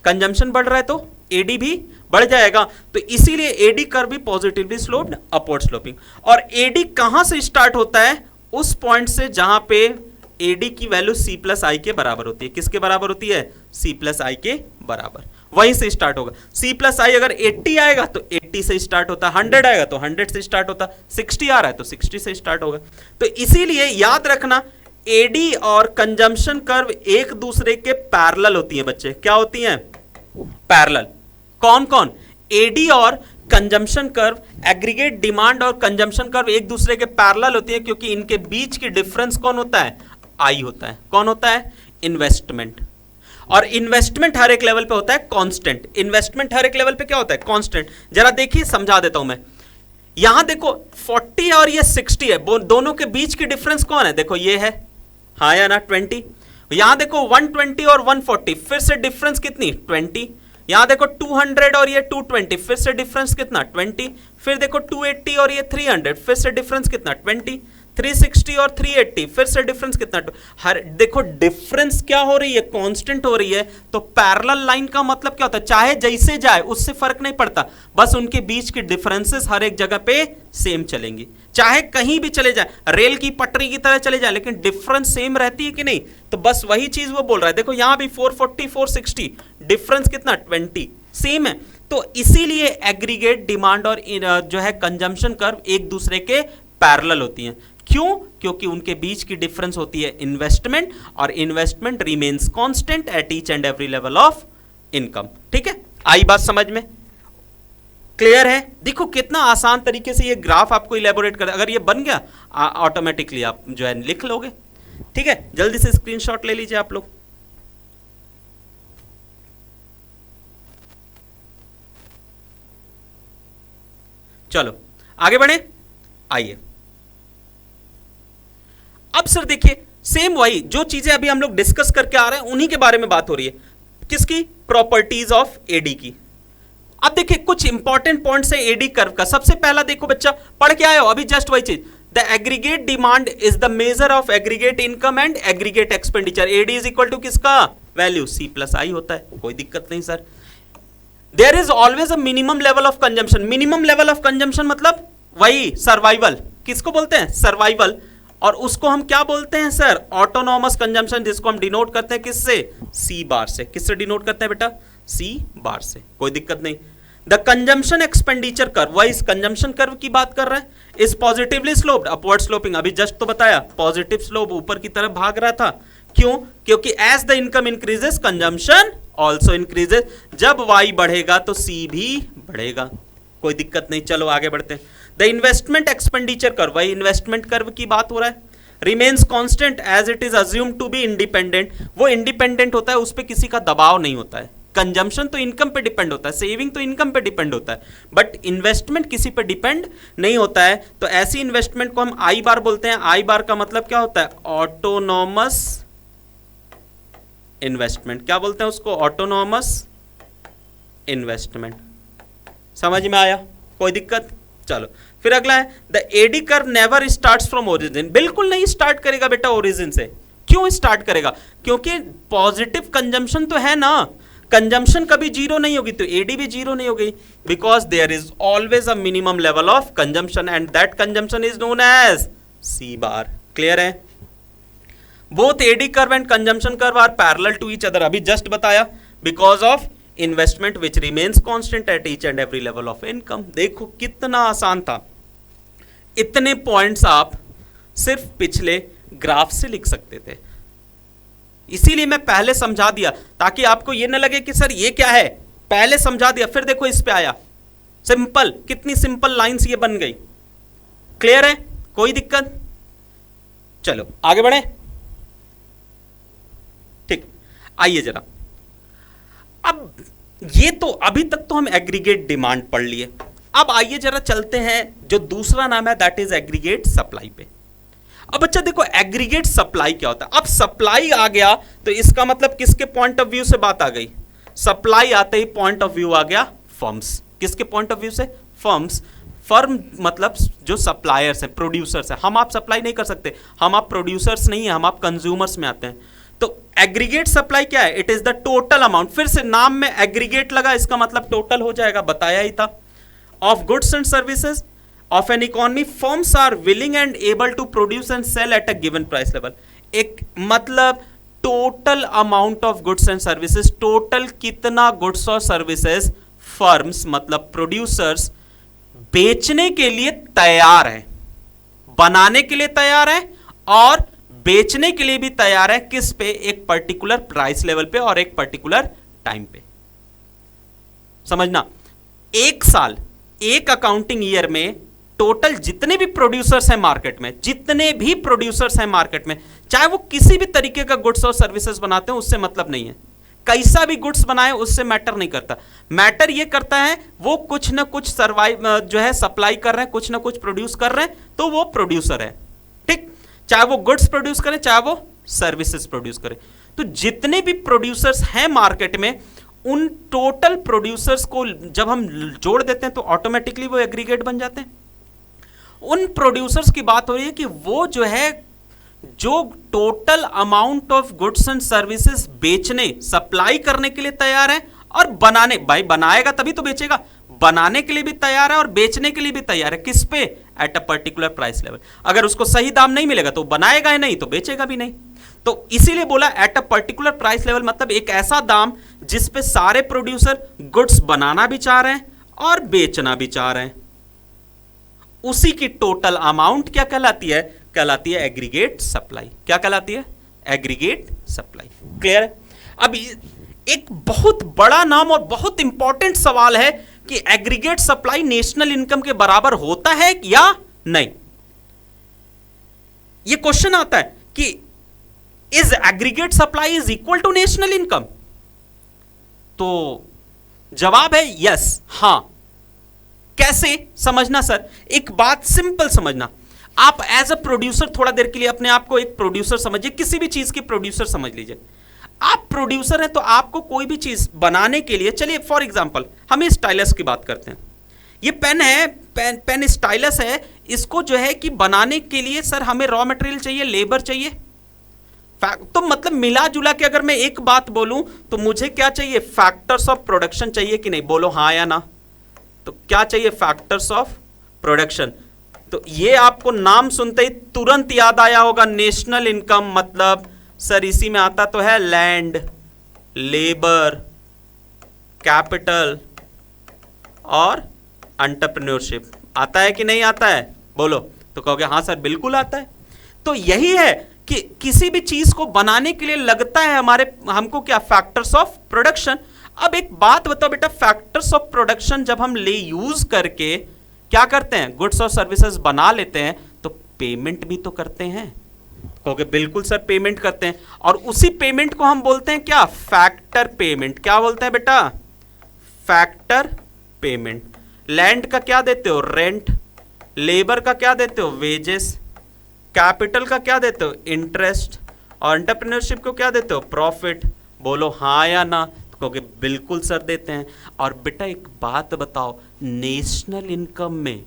कंजम्पशन बढ़ रहा है तो एडी भी बढ़ जाएगा। तो इसीलिए एडी कर्व भी पॉजिटिवली स्लोप्ड अपवर्ड स्लोपिंग। और एडी कहां से स्टार्ट होता है? उस पॉइंट से जहां पे एडी की वैल्यू सी प्लस आई के बराबर होती है। किसके बराबर होती है? सी प्लस आई के बराबर, वहीं से स्टार्ट होगा। सी प्लस आई अगर 80 आएगा तो 80 से स्टार्ट होता, 100 आएगा तो 100 से स्टार्ट होता, 60 आ रहा है तो 60 से स्टार्ट होगा। तो इसीलिए याद रखना, एडी और कंजम्पशन कर्व एक दूसरे के पैरेलल होती हैं बच्चे। क्या होती हैं? पैरेलल। कौन कौन? एडी और कंजम्पशन कर्व, एग्रीगेट डिमांड और कंजम्पशन कर्व एक दूसरे के पैरेलल होती है, क्योंकि इनके बीच की डिफरेंस कौन होता है? आई होता है। कौन होता है? इन्वेस्टमेंट। और इन्वेस्टमेंट हर एक लेवल पे होता है कांस्टेंट। इन्वेस्टमेंट हर एक लेवल पे क्या होता है? कांस्टेंट। जरा देखिए, समझा देता हूं मैं। यहां देखो 40 और ये 60 है, दोनों के बीच की डिफरेंस कौन है? देखो ये है, हाँ या ना? 20। यहां देखो 120 और 140, फिर से डिफरेंस कितनी? 20। यहां देखो 200 और ये 220, फिर से डिफरेंस कितना? 20। फिर देखो 280 और ये 300, फिर से डिफरेंस कितना? 20। 360 और 380, फिर से डिफरेंस कितना? हर देखो डिफरेंस क्या हो रही है? कांस्टेंट हो रही है। तो पैरेलल लाइन का मतलब क्या होता है? चाहे जैसे जाए उससे फर्क नहीं पड़ता, बस उनके बीच की डिफरेंसेस हर एक जगह पे सेम चलेंगी। चाहे कहीं भी चले जाए, रेल की पटरी की तरह चले जाए, लेकिन डिफरेंस सेम रहती है कि नहीं? तो बस वही चीज वो बोल रहा है। देखो यहां भी 440 460, डिफरेंस कितना? 20, सेम है। तो इसीलिए एग्रीगेट डिमांड और जो है कंजम्पशन कर्व एक दूसरे के पैरेलल होती हैं। क्यों? क्योंकि उनके बीच की डिफरेंस होती है इन्वेस्टमेंट, और investment remains constant at each and every level of income. ठीक है, आई बात समझ में? क्लियर है? देखो कितना आसान तरीके से ये ग्राफ आपको इलेबोरेट कर, अगर ये बन गया ऑटोमेटिकली आप जो है लिख लोगे। ठीक है, जल्दी से स्क्रीनशॉट ले लीजिए आप लोग। चलो आगे बढ़े, आइए। अब सर देखिए, सेम वही जो चीजें अभी हम लोग डिस्कस करके आ रहे हैं उन्हीं के बारे में बात हो रही है। किसकी? प्रॉपर्टीज ऑफ एडी की। अब देखिए कुछ इंपॉर्टेंट पॉइंट्स है एडी कर्व का। सबसे पहला देखो बच्चा, पढ़ के आए हो अभी जस्ट वही चीज। The aggregate demand is the measure of aggregate income and aggregate expenditure. AD is equal to किसका? वैल्यू सी प्लस आई होता है। कोई दिक्कत नहीं sir. There is always a minimum level of consumption. Minimum level of consumption मतलब वही survival. किसको बोलते हैं? सर्वाइवल। और उसको हम क्या बोलते हैं सर? ऑटोनॉमस कंजम्पशन, जिसको हम डिनोट करते हैं किससे? सी बार से। किससे डिनोट करते हैं बेटा? सी बार से। कोई दिक्कत नहीं। द कंजम्पशन एक्सपेंडिचर कर्व, वही इस कंजम्पशन कर्व की बात कर रहे हैं, is positively sloped upward sloping. अभी जस्ट तो बताया पॉजिटिव स्लोप, ऊपर की तरफ भाग रहा था। क्यों? क्योंकि as the income increases consumption also increases. जब वाई बढ़ेगा तो सी भी बढ़ेगा। कोई दिक्कत नहीं, चलो आगे बढ़ते हैं। द इन्वेस्टमेंट एक्सपेंडिचर कर्व, वही इन्वेस्टमेंट कर्व की बात हो रहा है, remains constant as it is assumed to be independent. वो इंडिपेंडेंट होता है, उस पर किसी का दबाव नहीं होता है। कंजम्पशन तो इनकम पे डिपेंड होता है, सेविंग तो इनकम पे डिपेंड होता है, बट इन्वेस्टमेंट किसी पे डिपेंड नहीं होता है। तो ऐसी इन्वेस्टमेंट को हम आई बार बोलते हैं। आई बार का मतलब क्या होता है? Autonomous investment. क्या बोलते हैं उसको? Autonomous investment. समझ में आया? कोई दिक्कत? चलो फिर अगला है, the AD curve never starts from origin. बिल्कुल नहीं स्टार्ट करेगा बेटा ओरिजिन से। क्यों स्टार्ट करेगा? क्योंकि पॉजिटिव कंजम्पशन तो है ना, कंजम्पशन कभी जीरो नहीं होगी तो एडी भी जीरो नहीं होगी, because there is always a minimum level of consumption and that consumption is known as C bar. Clear है? Both AD curve and consumption curve are parallel to each other, अभी just बताया, because of investment which remains constant at each and every level of income. देखो कितना आसान था, इतने points आप सिर्फ पिछले ग्राफ से लिख सकते थे, इसीलिए मैं पहले समझा दिया ताकि आपको ये न लगे कि सर ये क्या है, पहले समझा दिया फिर देखो इस पे आया। सिंपल, कितनी सिंपल लाइंस ये बन गई। क्लियर है? कोई दिक्कत? चलो आगे बढ़े। ठीक, आइए जरा, अब ये तो अभी तक तो हम एग्रीगेट डिमांड पढ़ लिए, अब आइए जरा चलते हैं जो दूसरा नाम है दैट इज एग्रीगेट सप्लाई पे। अब बच्चा देखो एग्रीगेट सप्लाई क्या होता है। अब सप्लाई आ गया तो इसका मतलब किसके पॉइंट ऑफ व्यू से बात आ गई? सप्लाई आते ही पॉइंट ऑफ व्यू आ गया फर्म्स। किसके पॉइंट ऑफ व्यू से? फर्म्स। फर्म मतलब जो सप्लायर्स हैं, प्रोड्यूसर्स हैं। हम आप सप्लाई नहीं कर सकते, हम आप प्रोड्यूसर्स नहीं है, हम आप कंज्यूमर्स में आते हैं। तो एग्रीगेट सप्लाई क्या है? It is the total amount, फिर से नाम में एग्रीगेट लगा, इसका मतलब टोटल हो जाएगा, बताया ही था, of goods and services of an economy firms are willing and able to produce and sell at a given price level। एक मतलब total amount of goods and services, total कितना गुड्स और सर्विसेज फर्म्स मतलब producers बेचने के लिए तैयार है, बनाने के लिए तैयार है और बेचने के लिए भी तैयार है। किस पे? एक पर्टिकुलर प्राइस लेवल पे और एक पर्टिकुलर टाइम पे। समझना, एक साल, एक अकाउंटिंग ईयर में टोटल जितने भी प्रोड्यूसर्स हैं मार्केट में, जितने भी प्रोड्यूसर्स हैं मार्केट में, चाहे वो किसी भी तरीके का गुड्स और सर्विसेज बनाते हैं, उससे मतलब नहीं है। कैसा भी गुड्स बनाए उससे मैटर नहीं करता। मैटर ये करता है वो कुछ ना कुछ सर्वाइव जो है सप्लाई कर रहे हैं, कुछ ना कुछ प्रोड्यूस कर रहे हैं, तो वो प्रोड्यूसर है। ठीक, चाहे वो गुड्स प्रोड्यूस करें चाहे वो सर्विसेज प्रोड्यूस करें। तो जितने भी प्रोड्यूसर्स हैं मार्केट में, उन टोटल प्रोड्यूसर्स को जब हम जोड़ देते हैं तो ऑटोमेटिकली वो एग्रीगेट बन जाते हैं। उन प्रोड्यूसर्स की बात हो रही है कि वो जो है जो total amount of goods and services बेचने, सप्लाई करने के लिए तैयार है और बनाने, भाई बनाएगा तभी तो बेचेगा, बनाने के लिए भी तैयार है और बेचने के लिए भी तैयार है। किस पे? At a particular price level. अगर उसको सही दाम नहीं मिलेगा तो बनाएगा ही नहीं, तो बेचेगा भी नहीं। तो इसीलिए बोला at a particular price level, मतलब एक ऐसा दाम जिस पे सारे प्रोड्यूसर गुड्स बनाना भी चाह रहे हैं और बेचना भी चाह रहे हैं। उसी की टोटल अमाउंट क्या कहलाती है? कहलाती है एग्रीगेट सप्लाई। क्या कहलाती है? Aggregate supply. क्लियर है? अब एक बहुत बड़ा नाम और बहुत इंपॉर्टेंट सवाल है कि एग्रीगेट सप्लाई नेशनल इनकम के बराबर होता है या नहीं। यह क्वेश्चन आता है कि is aggregate supply is equal to national income? तो जवाब है यस, हां। कैसे समझना सर? एक बात सिंपल समझना, आप एज अ प्रोड्यूसर थोड़ा देर के लिए अपने आप को एक प्रोड्यूसर समझिए, किसी भी चीज के प्रोड्यूसर समझ लीजिए। आप प्रोड्यूसर हैं तो आपको कोई भी चीज बनाने के लिए, चलिए फॉर एग्जांपल हम स्टाइलस की बात करते हैं। ये पेन है, पेन स्टाइलस है, इसको जो है कि बनाने के लिए सर हमें रॉ मटेरियल चाहिए, लेबर चाहिए। तो मतलब मिला जुला के अगर मैं एक बात बोलूं तो मुझे क्या चाहिए? फैक्टर्स ऑफ प्रोडक्शन चाहिए कि नहीं? बोलो हाँ या ना। तो क्या चाहिए? Factors of production. तो ये आपको नाम सुनते ही तुरंत याद आया होगा नेशनल इनकम। मतलब सर इसी में आता तो है लैंड, लेबर, कैपिटल और एंटरप्रेन्योरशिप। आता है कि नहीं आता है? बोलो। तो कहोगे हाँ सर बिल्कुल आता है। तो यही है कि किसी भी चीज को बनाने के लिए लगता है हमको क्या? Factors of production. अब एक बात बताओ बेटा, फैक्टर्स ऑफ प्रोडक्शन जब हम ले यूज करके क्या करते हैं? गुड्स और सर्विसेज बना लेते हैं, तो पेमेंट भी तो करते हैं। कहोगे बिल्कुल सर पेमेंट करते हैं, और उसी पेमेंट को हम बोलते हैं क्या? Factor payment. क्या बोलते हैं बेटा? Factor payment. लैंड का क्या देते हो? रेंट। लेबर का क्या देते हो? वेजेस। कैपिटल का क्या देते हो? इंटरेस्ट। और एंटरप्रेन्योरशिप को क्या देते हो? प्रॉफिट। बोलो हाँ या ना। तो कहोगे बिल्कुल सर देते हैं। और बेटा एक बात बताओ, नेशनल इनकम में,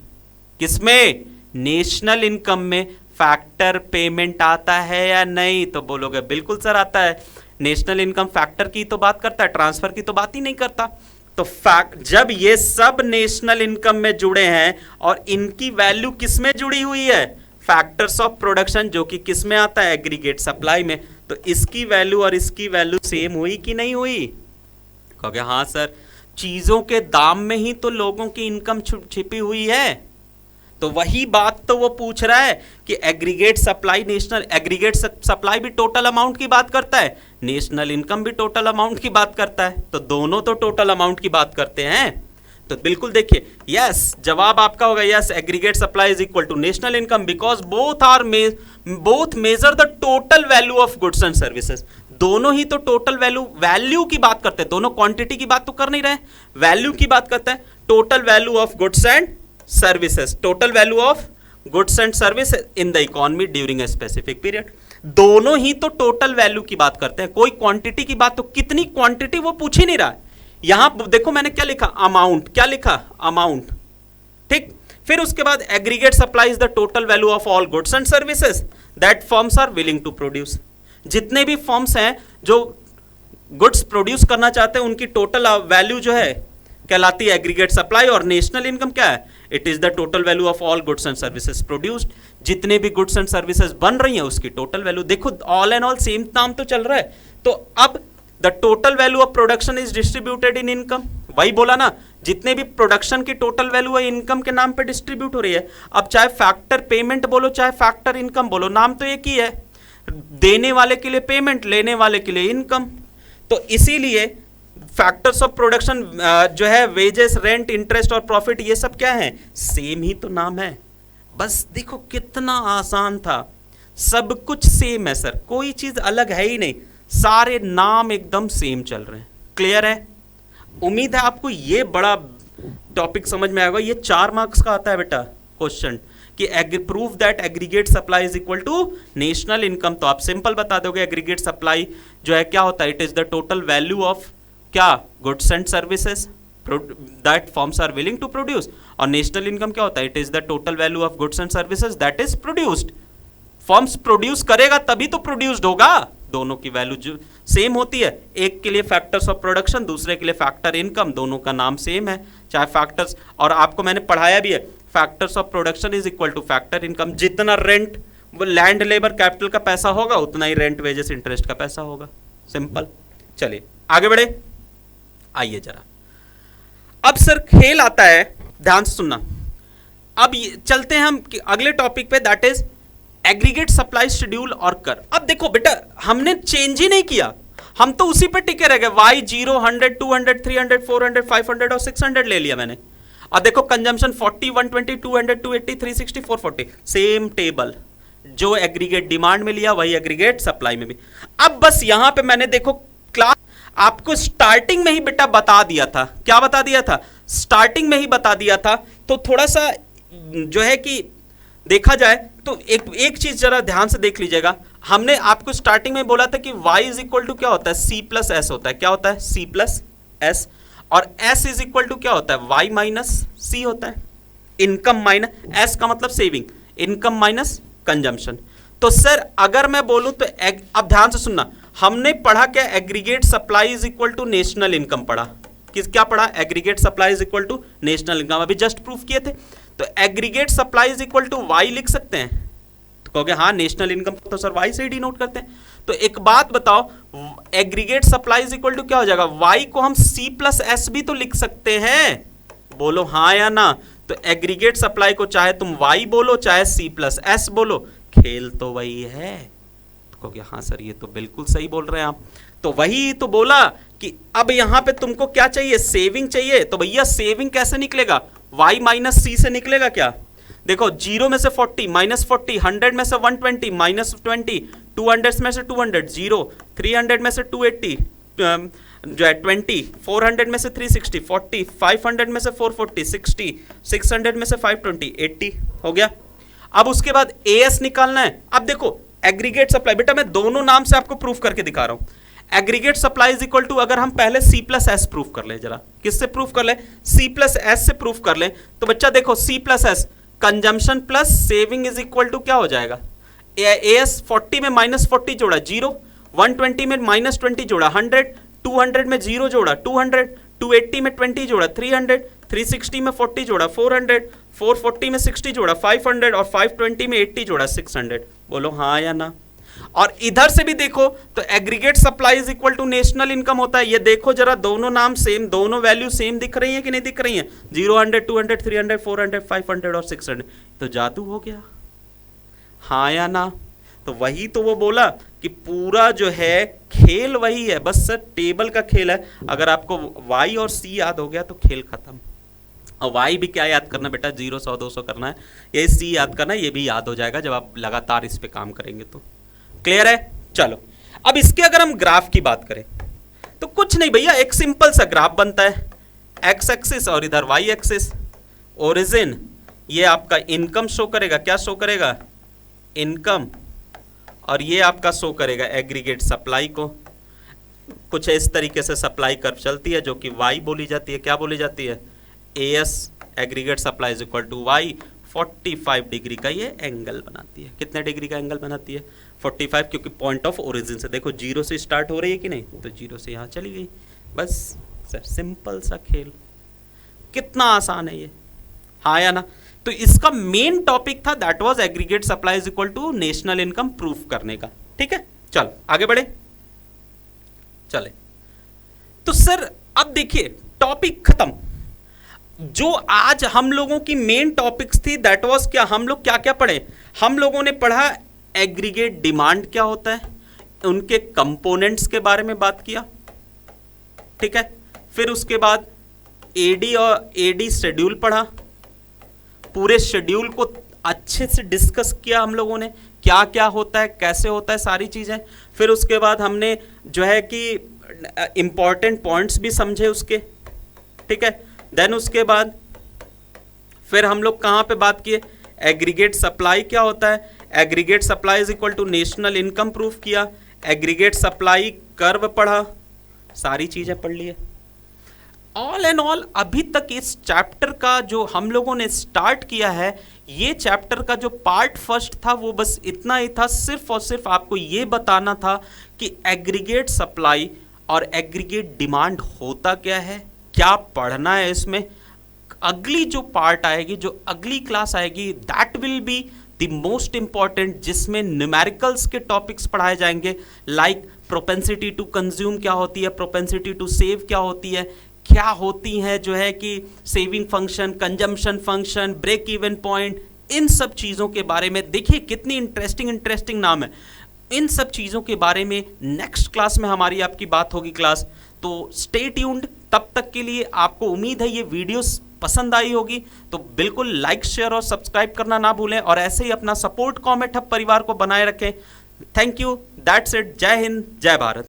किसमें? नेशनल इनकम में फैक्टर पेमेंट आता है या नहीं? तो बोलोगे बिल्कुल सर आता है। नेशनल इनकम फैक्टर की तो बात करता है, ट्रांसफर की तो बात ही नहीं करता। तो फैक्ट जब ये सब नेशनल इनकम में जुड़े हैं और इनकी वैल्यू किस में जुड़ी हुई है? फैक्टर्स ऑफ प्रोडक्शन, जो कि किस में आता है? एग्रीगेट सप्लाई में। तो इसकी वैल्यू और इसकी वैल्यू सेम हुई कि नहीं हुई? कहोगे हाँ सर, चीजों के दाम में ही तो लोगों की इनकम छिपी हुई है। तो वही बात तो वो पूछ रहा है कि aggregate supply, national aggregate supply भी टोटल अमाउंट की बात करता है, नेशनल इनकम भी टोटल अमाउंट की बात करता है। तो दोनों तो टोटल अमाउंट की बात करते हैं। तो बिल्कुल देखिए, यस, जवाब आपका होगा yes, aggregate supply is equal to national income because both measure the total value of goods and services. दोनों ही तो टोटल वैल्यू की बात करते हैं, दोनों क्वांटिटी की बात तो कर नहीं रहे, वैल्यू की बात करते हैं। Total value of goods and services, total value of goods and services in the economy during a specific period. दोनों ही तो टोटल वैल्यू की बात करते हैं, कोई क्वांटिटी की बात, तो कितनी क्वांटिटी वो पूछ ही नहीं रहा है। यहां देखो मैंने क्या लिखा, अमाउंट, क्या लिखा, अमाउंट, ठीक। फिर उसके बाद aggregate supply is the total value of all goods and services that firms are willing to produce. जितने भी फर्म्स हैं जो गुड्स प्रोड्यूस करना चाहते हैं, उनकी टोटल वैल्यू जो है कहलाती है एग्रीगेट सप्लाई। और नेशनल इनकम क्या है? It is the total value of all goods and services produced. जितने भी गुड्स एंड सर्विसेज बन रही हैं उसकी टोटल वैल्यू। देखो ऑल एंड ऑल सेम नाम तो चल रहा है। तो अब the total value of production is distributed in income, वही बोला ना, जितने भी प्रोडक्शन की टोटल वैल्यू है इनकम के नाम पे डिस्ट्रीब्यूट हो रही है। अब चाहे फैक्टर पेमेंट बोलो चाहे फैक्टर इनकम बोलो, नाम तो एक ही है, देने वाले के लिए पेमेंट, लेने वाले के लिए इनकम। तो इसीलिए फैक्टर्स ऑफ प्रोडक्शन जो है वेजेस, रेंट, इंटरेस्ट और प्रॉफिट, ये सब क्या है? सेम ही तो नाम है। बस देखो कितना आसान था, सब कुछ सेम है सर, कोई चीज अलग है ही नहीं, सारे नाम एकदम सेम चल रहे हैं। क्लियर है? उम्मीद है आपको ये बड़ा टॉपिक समझ में आएगा। ये 4 मार्क्स का आता है बेटा क्वेश्चन कि prove that aggregate supply is equal to national income. तो आप सिंपल बता दोगे एग्रीगेट सप्लाई जो है क्या होता है? It is the total value of क्या? Goods and services that firms are willing to produce. और नेशनल इनकम क्या होता है? It is the total value of goods and services that is produced. Firms produce करेगा तभी तो produced होगा। दोनों की वैल्यू जो सेम होती है, एक के लिए फैक्टर्स ऑफ प्रोडक्शन, दूसरे के लिए फैक्टर इनकम, दोनों का नाम सेम है। चाहे फैक्टर्स, और आपको मैंने पढ़ाया भी है, factors of production is equal two factor income. जितना रेंट, लैंड, लेबर, कैपिटल का पैसा होगा उतना ही रेंट, वेजेस, इंटरेस्ट का पैसा होगा। सिंपल। चलिए आगे बढ़े, आइए जरा। अब सर खेल आता है, ध्यान से सुनना। अब चलते हैं हम अगले टॉपिक पे, that is aggregate supply schedule और कर। अब देखो बेटा, हमने चेंज ही नहीं किया, हम तो उसी पे टिके रह गए। वाई 0, 100, 200, 300, 400, 500 और 600 ले लिया मैंने। अब देखो कंजम्पशन 40, 120, 200, 280, 360, 440, सेम टेबल। जो एग्रीगेट डिमांड में लिया वही एग्रीगेट सप्लाई में भी। अब बस यहां पे मैंने देखो क्लास आपको स्टार्टिंग में ही बेटा बता दिया था। क्या बता दिया था? स्टार्टिंग में ही बता दिया था। तो थोड़ा सा जो है कि देखा जाए तो एक चीज जरा ध्यान से देख लीजिएगा। हमने आपको स्टार्टिंग में बोला था कि y इज इक्वल टू क्या होता है? c प्लस एस होता है। क्या होता है? c plus S. और s इज इक्वल टू क्या होता है? y माइनस c होता है। इनकम माइनस, s का मतलब सेविंग, इनकम माइनस कंजम्पशन। तो सर अगर मैं बोलूं तो अब ध्यान से सुनना, हमने पढ़ा क्या? Aggregate supply is equal to national income पढ़ा। क्या पढ़ा? Aggregate supply is equal to national income, अभी जस्ट प्रूफ किए थे। तो aggregate supply is equal to Y लिख सकते हैं। तो कहोगे हाँ नेशनल इनकम तो सर वाई से ही डिनोट करते हैं। तो एक बात बताओ, aggregate supply is equal to क्या हो जाएगा? वाई को हम सी प्लस एस भी तो लिख सकते हैं, बोलो हाँ या ना। तो एग्रीगेट सप्लाई को चाहे तुम वाई बोलो चाहे सी प्लस एस बोलो, खेल तो वही है। तो कहोगे हाँ सर ये तो बिल्कुल सही बोल रहे हैं आप। तो वही तो बोला कि अब यहां पे तुमको क्या चाहिए? सेविंग चाहिए। तो भैया सेविंग कैसे निकलेगा? y माइनस सी से निकलेगा क्या? देखो 0 में से 40 माइनस 40, 100 में से 120 माइनस 20, 200 में से 200 0, 300 में से 280 जो है 20, 400 में से 360 40, 500 में से 440 60, 600 में से 520 80 हो गया। अब उसके बाद एएस निकालना है। अब देखो एग्रीगेट सप्लाई, बेटा मैं दोनों नाम से आपको प्रूफ करके दिखा रहा हूं। Aggregate supply is equal to, अगर हम पहले C प्लस एस प्रूफ कर ले, जरा किससे प्रूफ कर ले? C प्लस एस से प्रूफ कर ले। तो बच्चा देखो C plus S consumption plus saving is equal to क्या हो जाएगा, एएस 40 में -40 जोड़ा 0, 120 में -20 जोड़ा 100, 200 में 0 जोड़ा 200, 280 में 20 जोड़ा 300, 360 में 40 जोड़ा 400, 440 में 60 जोड़ा 500 और 520 में 80 जोड़ा 600। बोलो हाँ या ना। और इधर से भी देखो तो aggregate supply is equal to national income होता है। ये देखो जरा, दोनों नाम सेम, दोनों वैल्यू सेम दिख रही है कि नहीं दिख रही है, 0, 100, 200, 300, 400, 500 और 600। तो जादू हो गया, हाँ या ना। तो वही तो वो बोला कि पूरा जो है खेल वही है, बस सर टेबल का खेल है। अगर आपको y और c याद हो गया तो खेल खत्म। और y भी क्या याद करना बेटा, 0, 100, 200 करना है, ये c याद करना है, ये भी याद हो जाएगा जब आप लगातार इस पे काम करेंगे तो। क्लियर है? चलो अब इसके अगर हम ग्राफ की बात करें तो कुछ नहीं भैया, एक सिंपल सा ग्राफ बनता है, एक्स एक्सिस और इधर वाई एक्सिस। ओरिजिन ये आपका इनकम शो करेगा, क्या शो करेगा, इनकम, और ये आपका शो करेगा एग्रीगेट सप्लाई को। कुछ इस तरीके से सप्लाई कर्व चलती है जो कि वाई बोली जाती है, क्या बोली जाती है, AS aggregate supply is equal to Y. 45 degree का ये एंगल बनाती है। कितने डिग्री का एंगल बनाती है, 45, क्योंकि पॉइंट ऑफ ओरिजिन से देखो 0 से स्टार्ट हो रही है कि नहीं, तो 0 से यहाँ चली गई। बस सर सिंपल सा खेल, कितना आसान है ये, हाँ या ना। तो इसका मेन टॉपिक था that was aggregate supply is equal to national income proof करने का। ठीक है, चल आगे बढ़े, चले। तो सर अब देखिए टॉपिक खत्म। जो आज हम लोगों की मेन टॉपिक्स थी दैट वाज क्या, हम लोग क्या क्या पढ़े, हम लोगों ने पढ़ा एग्रीगेट डिमांड क्या होता है, उनके कंपोनेंट्स के बारे में बात किया, ठीक है। फिर उसके बाद एडी और एडी शेड्यूल पढ़ा, पूरे शेड्यूल को अच्छे से डिस्कस किया हम लोगों ने, क्या क्या होता है, कैसे होता है, सारी चीजें। फिर उसके बाद हमने जो है कि इंपॉर्टेंट पॉइंट्स भी समझे उसके, ठीक है। देन उसके बाद फिर हम लोग कहाँ पे बात किए, एग्रीगेट सप्लाई क्या होता है, aggregate supply is equal to national income proof किया, एग्रीगेट सप्लाई कर्व पढ़ा, सारी चीजें पढ़ लिए। ऑल एंड ऑल अभी तक इस चैप्टर का जो हम लोगों ने स्टार्ट किया है, ये चैप्टर का जो पार्ट फर्स्ट था वो बस इतना ही था, सिर्फ और सिर्फ आपको ये बताना था कि एग्रीगेट सप्लाई और एग्रीगेट डिमांड होता क्या है, क्या पढ़ना है इसमें। अगली जो पार्ट आएगी, जो अगली क्लास आएगी, that will be the most important, जिसमें न्यूमेरिकल्स के टॉपिक्स पढ़ाए जाएंगे, लाइक प्रोपेंसिटी टू कंज्यूम क्या होती है, प्रोपेंसिटी टू सेव क्या होती है, क्या होती है जो है कि saving function, consumption function, break even point, इन सब चीज़ों के बारे में। देखिए कितनी इंटरेस्टिंग नाम है। इन सब चीज़ों के बारे में नेक्स्ट क्लास में हमारी आपकी बात होगी क्लास, तो स्टे ट्यून्ड। तब तक के लिए आपको उम्मीद है ये वीडियोस पसंद आई होगी, तो बिल्कुल लाइक शेयर और सब्सक्राइब करना ना भूलें, और ऐसे ही अपना सपोर्ट कॉमेट हब परिवार को बनाए रखें। थैंक यू, दैट्स इट, जय हिंद, जय भारत।